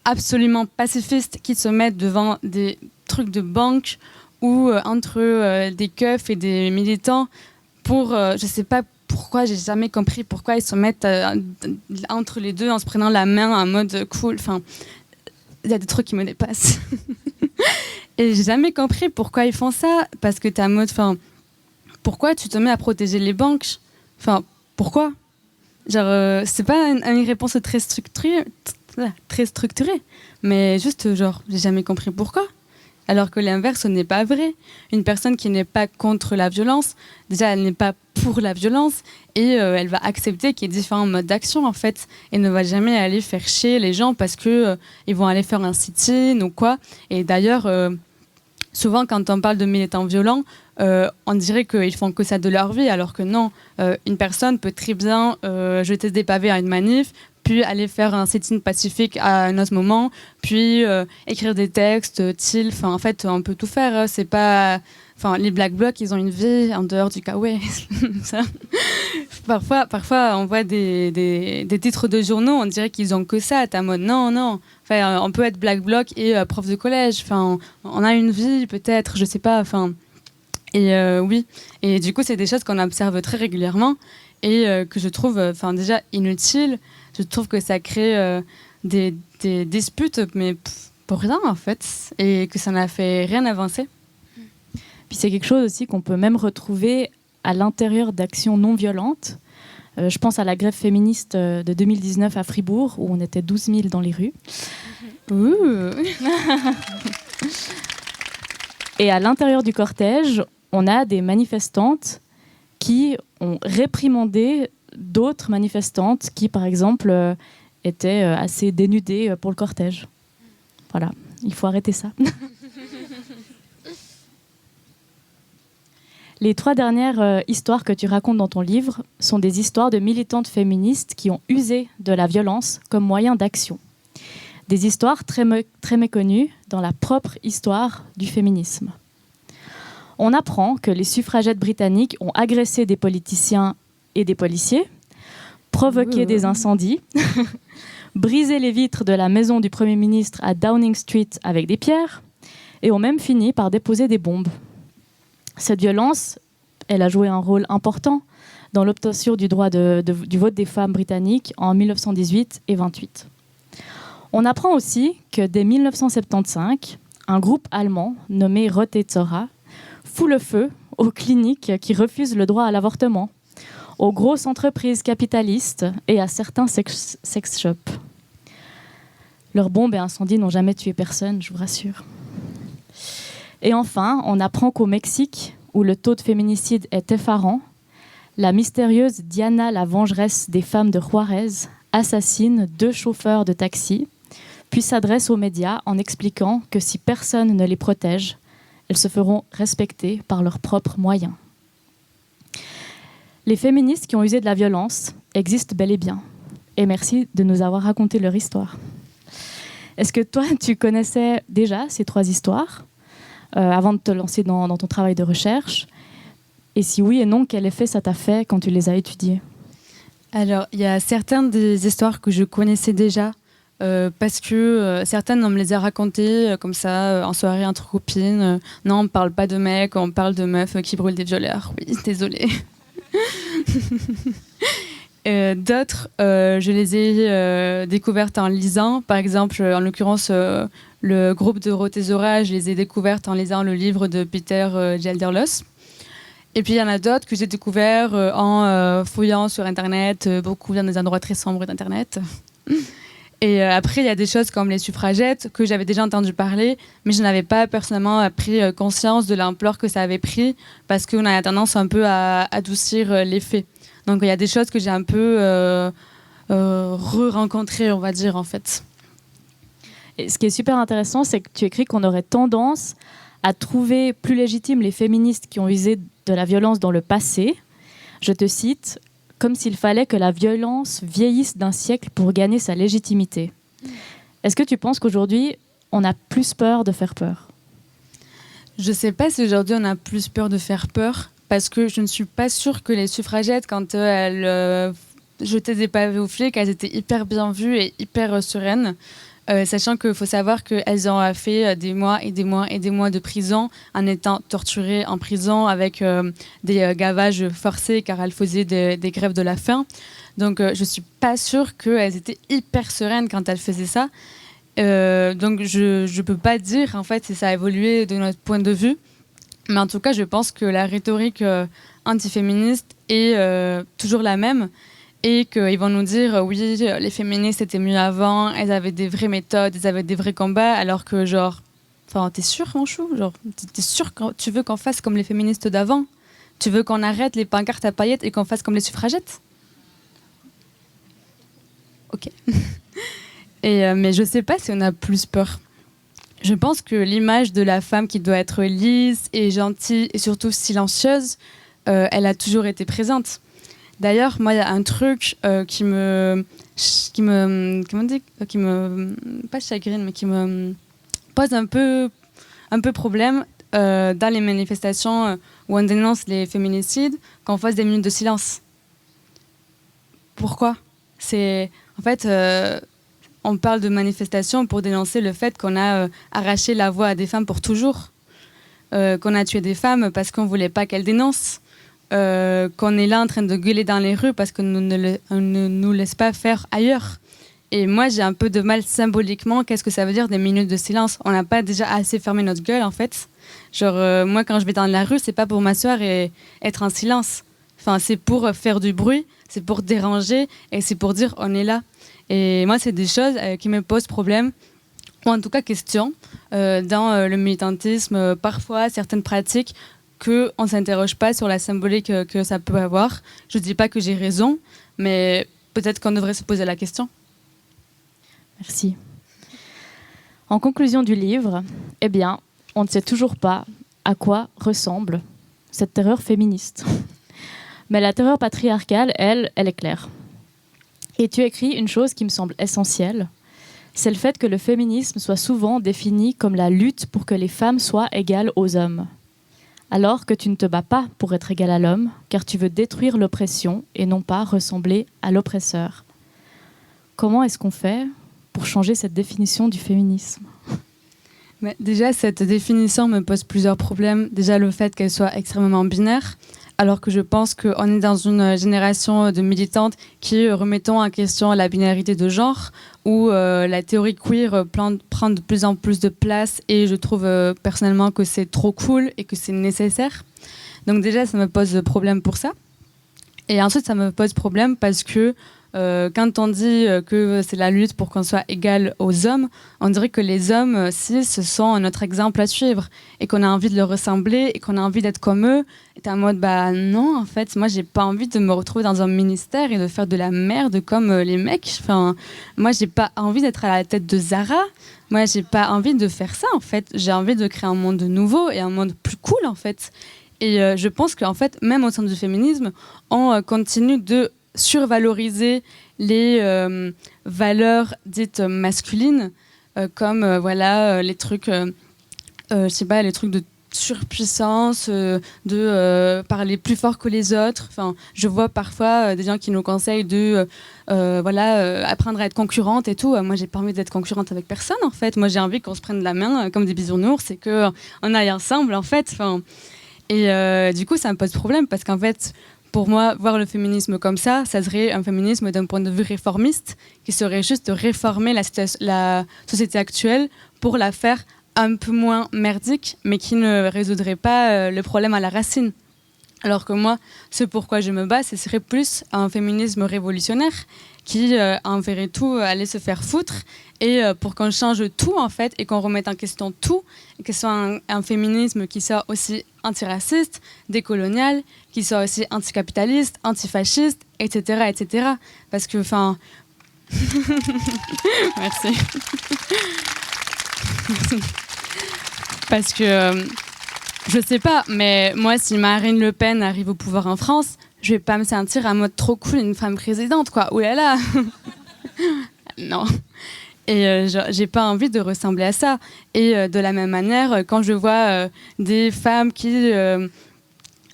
absolument pacifistes qui se mettent devant des trucs de banque ou entre des keufs et des militants pour, je sais pas pourquoi, j'ai jamais compris pourquoi ils se mettent entre les deux en se prenant la main en mode cool. Enfin, il y a des trucs qui me dépassent. Et j'ai jamais compris pourquoi ils font ça, parce que t'es en mode, enfin, pourquoi tu te mets à protéger les banques ? Enfin, pourquoi ? Genre, c'est pas une réponse très structurée, mais juste, genre, j'ai jamais compris pourquoi. Alors que l'inverse n'est pas vrai. Une personne qui n'est pas contre la violence, déjà, elle n'est pas pour la violence et elle va accepter qu'il y ait différents modes d'action, en fait, et ne va jamais aller faire chier les gens parce qu'ils vont aller faire un sit-in ou quoi. Et d'ailleurs, souvent, quand on parle de militants violents, on dirait qu'ils font que ça de leur vie, alors que non. Une personne peut très bien jeter des pavés à une manif, puis aller faire un sit-in pacifique à un autre moment, puis écrire des textes, en fait, on peut tout faire. Hein. C'est pas... Enfin, les Black Blocs, ils ont une vie en dehors du Kawaii. Parfois, on voit des titres de journaux, on dirait qu'ils ont que ça. T'es en mode non. Enfin, on peut être Black Bloc et prof de collège. Enfin, on a une vie, peut-être, je sais pas. Enfin, et oui. Et du coup, c'est des choses qu'on observe très régulièrement et que je trouve, déjà inutiles. Je trouve que ça crée des disputes, mais pour rien en fait, et que ça n'a fait rien avancer. Puis c'est quelque chose aussi qu'on peut même retrouver à l'intérieur d'actions non violentes. Je pense à la grève féministe de 2019 à Fribourg, où on était 12 000 dans les rues. Et à l'intérieur du cortège, on a des manifestantes qui ont réprimandé d'autres manifestantes qui, par exemple, étaient assez dénudées pour le cortège. Voilà, il faut arrêter ça. Les 3 dernières histoires que tu racontes dans ton livre sont des histoires de militantes féministes qui ont usé de la violence comme moyen d'action. Des histoires très méconnues dans la propre histoire du féminisme. On apprend que les suffragettes britanniques ont agressé des politiciens et des policiers, provoqué des incendies, brisé les vitres de la maison du Premier ministre à Downing Street avec des pierres et ont même fini par déposer des bombes. Cette violence, elle a joué un rôle important dans l'obtention du droit du vote des femmes britanniques en 1918 et 28. On apprend aussi que dès 1975, un groupe allemand nommé Rote Zora fout le feu aux cliniques qui refusent le droit à l'avortement, aux grosses entreprises capitalistes et à certains sex shops. Leurs bombes et incendies n'ont jamais tué personne, je vous rassure. Et enfin, on apprend qu'au Mexique, où le taux de féminicide est effarant, la mystérieuse Diana la vengeresse des femmes de Juarez assassine 2 chauffeurs de taxi, puis s'adresse aux médias en expliquant que si personne ne les protège, elles se feront respecter par leurs propres moyens. Les féministes qui ont usé de la violence existent bel et bien. Et merci de nous avoir raconté leur histoire. Est-ce que toi, tu connaissais déjà ces 3 histoires avant de te lancer dans ton travail de recherche? Et si oui et non, quel effet ça t'a fait quand tu les as étudiées? Alors, il y a certaines des histoires que je connaissais déjà, parce que certaines, on me les a racontées comme ça, en soirée entre copines. Non, on ne parle pas de mecs, on parle de meufs qui brûlent des violeurs. Oui, désolée. D'autres, je les ai découvertes en lisant. Par exemple, en l'occurrence, le groupe de Rote Zora, je les ai découvertes en lisant le livre de Peter Gelderloos. Et puis il y en a d'autres que j'ai découvertes en fouillant sur Internet, beaucoup dans des endroits très sombres d'Internet. Et après, il y a des choses comme les suffragettes que j'avais déjà entendu parler, mais je n'avais pas personnellement pris conscience de l'ampleur que ça avait pris, parce qu'on a tendance un peu à adoucir les faits. Donc il y a des choses que j'ai un peu re-rencontrées, on va dire, en fait. Et ce qui est super intéressant, c'est que tu écris qu'on aurait tendance à trouver plus légitimes les féministes qui ont usé de la violence dans le passé. Je te cite, comme s'il fallait que la violence vieillisse d'un siècle pour gagner sa légitimité. Est-ce que tu penses qu'aujourd'hui, on a plus peur de faire peur? Je ne sais pas si aujourd'hui on a plus peur de faire peur, parce que je ne suis pas sûre que les suffragettes, quand elles jetaient des pavés aux flics, elles étaient hyper bien vues et hyper sereines. Sachant qu'il faut savoir qu'elles ont fait des mois et des mois et des mois de prison en étant torturées en prison avec des gavages forcés car elles faisaient des grèves de la faim. Donc je ne suis pas sûre qu'elles étaient hyper sereines quand elles faisaient ça. Donc je ne peux pas dire en fait si ça a évolué de notre point de vue. Mais en tout cas, je pense que la rhétorique antiféministe est toujours la même. Et qu'ils vont nous dire, oui, les féministes étaient mieux avant, elles avaient des vraies méthodes, elles avaient des vrais combats, alors que genre, enfin, t'es sûr, mon chou, genre, t'es sûr que tu veux qu'on fasse comme les féministes d'avant? Tu veux qu'on arrête les pancartes à paillettes et qu'on fasse comme les suffragettes? Ok. Mais je sais pas si on a plus peur. Je pense que l'image de la femme qui doit être lisse et gentille et surtout silencieuse, elle a toujours été présente. D'ailleurs, moi, il y a un truc qui me pas chagrine, mais qui me pose un peu problème dans les manifestations où on dénonce les féminicides, qu'on fasse des minutes de silence. Pourquoi? En fait, on parle de manifestations pour dénoncer le fait qu'on a arraché la voix à des femmes pour toujours, qu'on a tué des femmes parce qu'on voulait pas qu'elles dénoncent. Qu'on est là en train de gueuler dans les rues parce qu'on ne nous laisse pas faire ailleurs. Et moi, j'ai un peu de mal symboliquement. Qu'est-ce que ça veut dire des minutes de silence? On n'a pas déjà assez fermé notre gueule, en fait. Genre, moi, quand je vais dans la rue, c'est pas pour m'asseoir et être en silence. Enfin, c'est pour faire du bruit, c'est pour déranger et c'est pour dire on est là. Et moi, c'est des choses qui me posent problème, ou en tout cas question, dans le militantisme. Parfois, certaines pratiques qu'on ne s'interroge pas sur la symbolique que ça peut avoir. Je ne dis pas que j'ai raison, mais peut-être qu'on devrait se poser la question. Merci. En conclusion du livre, eh bien, on ne sait toujours pas à quoi ressemble cette terreur féministe. Mais la terreur patriarcale, elle est claire. Et tu écris une chose qui me semble essentielle, c'est le fait que le féminisme soit souvent défini comme la lutte pour que les femmes soient égales aux hommes. Alors que tu ne te bats pas pour être égal à l'homme, car tu veux détruire l'oppression et non pas ressembler à l'oppresseur. Comment est-ce qu'on fait pour changer cette définition du féminisme? Mais déjà, cette définition me pose plusieurs problèmes. Déjà, le fait qu'elle soit extrêmement binaire. alors que je pense qu'on est dans une génération de militantes qui remettons en question la binarité de genre, où la théorie queer prend de plus en plus de place, et je trouve personnellement que c'est trop cool et que c'est nécessaire. Donc déjà, ça me pose problème pour ça. Et ensuite, ça me pose problème parce que quand on dit que c'est la lutte pour qu'on soit égal aux hommes, on dirait que les hommes cis sont notre exemple à suivre et qu'on a envie de leur ressembler et qu'on a envie d'être comme eux. Et t'es en mode, bah non, en fait, moi, j'ai pas envie de me retrouver dans un ministère et de faire de la merde comme les mecs. Enfin, moi, j'ai pas envie d'être à la tête de Zara. Moi, j'ai pas envie de faire ça, en fait. J'ai envie de créer un monde nouveau et un monde plus cool, en fait. Et je pense qu'en fait, même au sein du féminisme, on continue de survaloriser les valeurs dites masculines, comme voilà les trucs, je sais pas, les trucs de surpuissance, de parler plus fort que les autres. Enfin, je vois parfois des gens qui nous conseillent de voilà, apprendre à être concurrente et tout. Moi, j'ai pas envie d'être concurrente avec personne, en fait. Moi, j'ai envie qu'on se prenne la main comme des bisounours et qu'on aille ensemble, en fait. Enfin, et du coup, ça me pose problème parce qu'en fait, pour moi, voir le féminisme comme ça serait un féminisme d'un point de vue réformiste, qui serait juste de réformer la société actuelle pour la faire un peu moins merdique, mais qui ne résoudrait pas le problème à la racine. Alors que moi, ce pourquoi je me bats, ce serait plus un féminisme révolutionnaire qui enverrait tout aller se faire foutre, et pour qu'on change tout, en fait, et qu'on remette en question tout, et que ce soit un féminisme qui soit aussi antiraciste, décolonial, qui soit aussi anticapitaliste, antifasciste, etc., etc. Parce que, enfin... Merci. Parce que, je sais pas, mais moi, si Marine Le Pen arrive au pouvoir en France, je vais pas me sentir en mode trop cool, une femme présidente, quoi. Ouh là là. Non. Et j'ai pas envie de ressembler à ça. Et de la même manière, quand je vois des femmes qui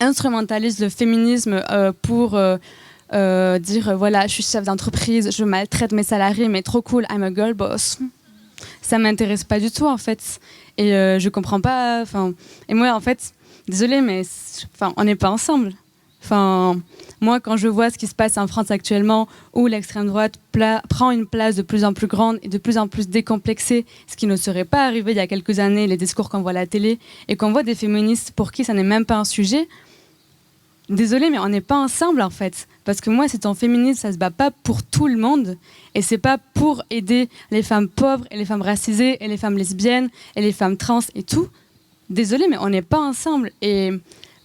instrumentalisent le féminisme pour dire voilà, je suis chef d'entreprise, je maltraite mes salariés, mais trop cool, I'm a girl boss. Ça m'intéresse pas du tout, en fait. Et je comprends pas. Et moi, en fait, désolée, mais on n'est pas ensemble. Moi, quand je vois ce qui se passe en France actuellement, où l'extrême droite prend une place de plus en plus grande et de plus en plus décomplexée, ce qui ne serait pas arrivé il y a quelques années, les discours qu'on voit à la télé, et qu'on voit des féministes pour qui ça n'est même pas un sujet, désolée, mais on n'est pas ensemble, en fait. Parce que moi, c'est un féminisme, ça se bat pas pour tout le monde, et c'est pas pour aider les femmes pauvres, et les femmes racisées, et les femmes lesbiennes, et les femmes trans, et tout. Désolée, mais on n'est pas ensemble. Et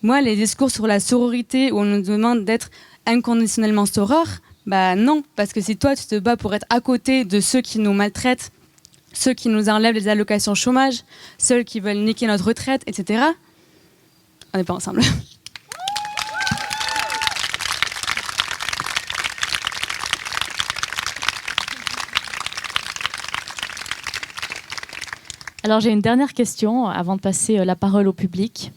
moi, les discours sur la sororité où on nous demande d'être inconditionnellement soror, bah non, parce que si toi tu te bats pour être à côté de ceux qui nous maltraitent, ceux qui nous enlèvent les allocations chômage, ceux qui veulent niquer notre retraite, etc., on n'est pas ensemble. Alors j'ai une dernière question avant de passer la parole au public.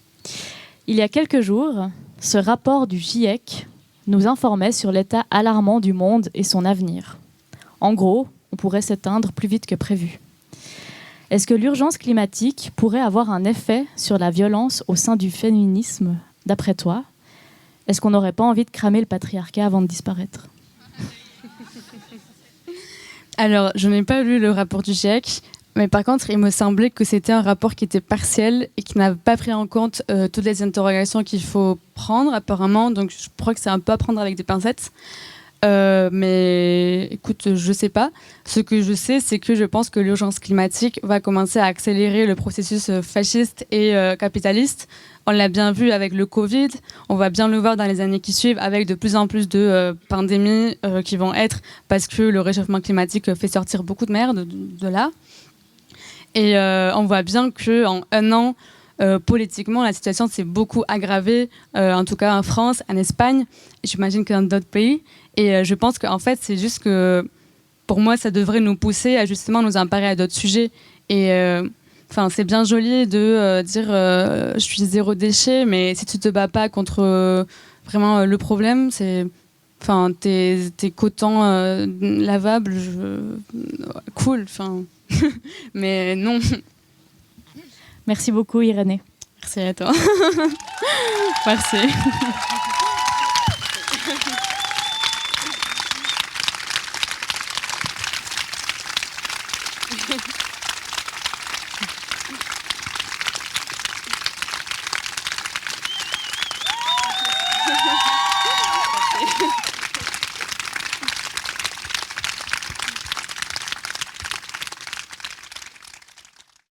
Il y a quelques jours, ce rapport du GIEC nous informait sur l'état alarmant du monde et son avenir. En gros, on pourrait s'éteindre plus vite que prévu. Est-ce que l'urgence climatique pourrait avoir un effet sur la violence au sein du féminisme, d'après toi ? Est-ce qu'on n'aurait pas envie de cramer le patriarcat avant de disparaître ? Alors, je n'ai pas lu le rapport du GIEC, mais par contre, il me semblait que c'était un rapport qui était partiel et qui n'avait pas pris en compte toutes les interrogations qu'il faut prendre, apparemment. Donc, je crois que c'est un peu à prendre avec des pincettes. Mais écoute, je sais pas. Ce que je sais, c'est que je pense que l'urgence climatique va commencer à accélérer le processus fasciste et capitaliste. On l'a bien vu avec le Covid. On va bien le voir dans les années qui suivent avec de plus en plus de pandémies qui vont être parce que le réchauffement climatique fait sortir beaucoup de merde de là. Et on voit bien qu'en un an, politiquement, la situation s'est beaucoup aggravée, en tout cas en France, en Espagne, et j'imagine que dans d'autres pays. Et je pense qu'en fait, c'est juste que, pour moi, ça devrait nous pousser à justement nous emparer à d'autres sujets. Et c'est bien joli de dire je suis zéro déchet, mais si tu te bats pas contre vraiment le problème, c'est... tes cotons lavables, cool, mais non. Merci beaucoup, Irénée. Merci à toi. Merci.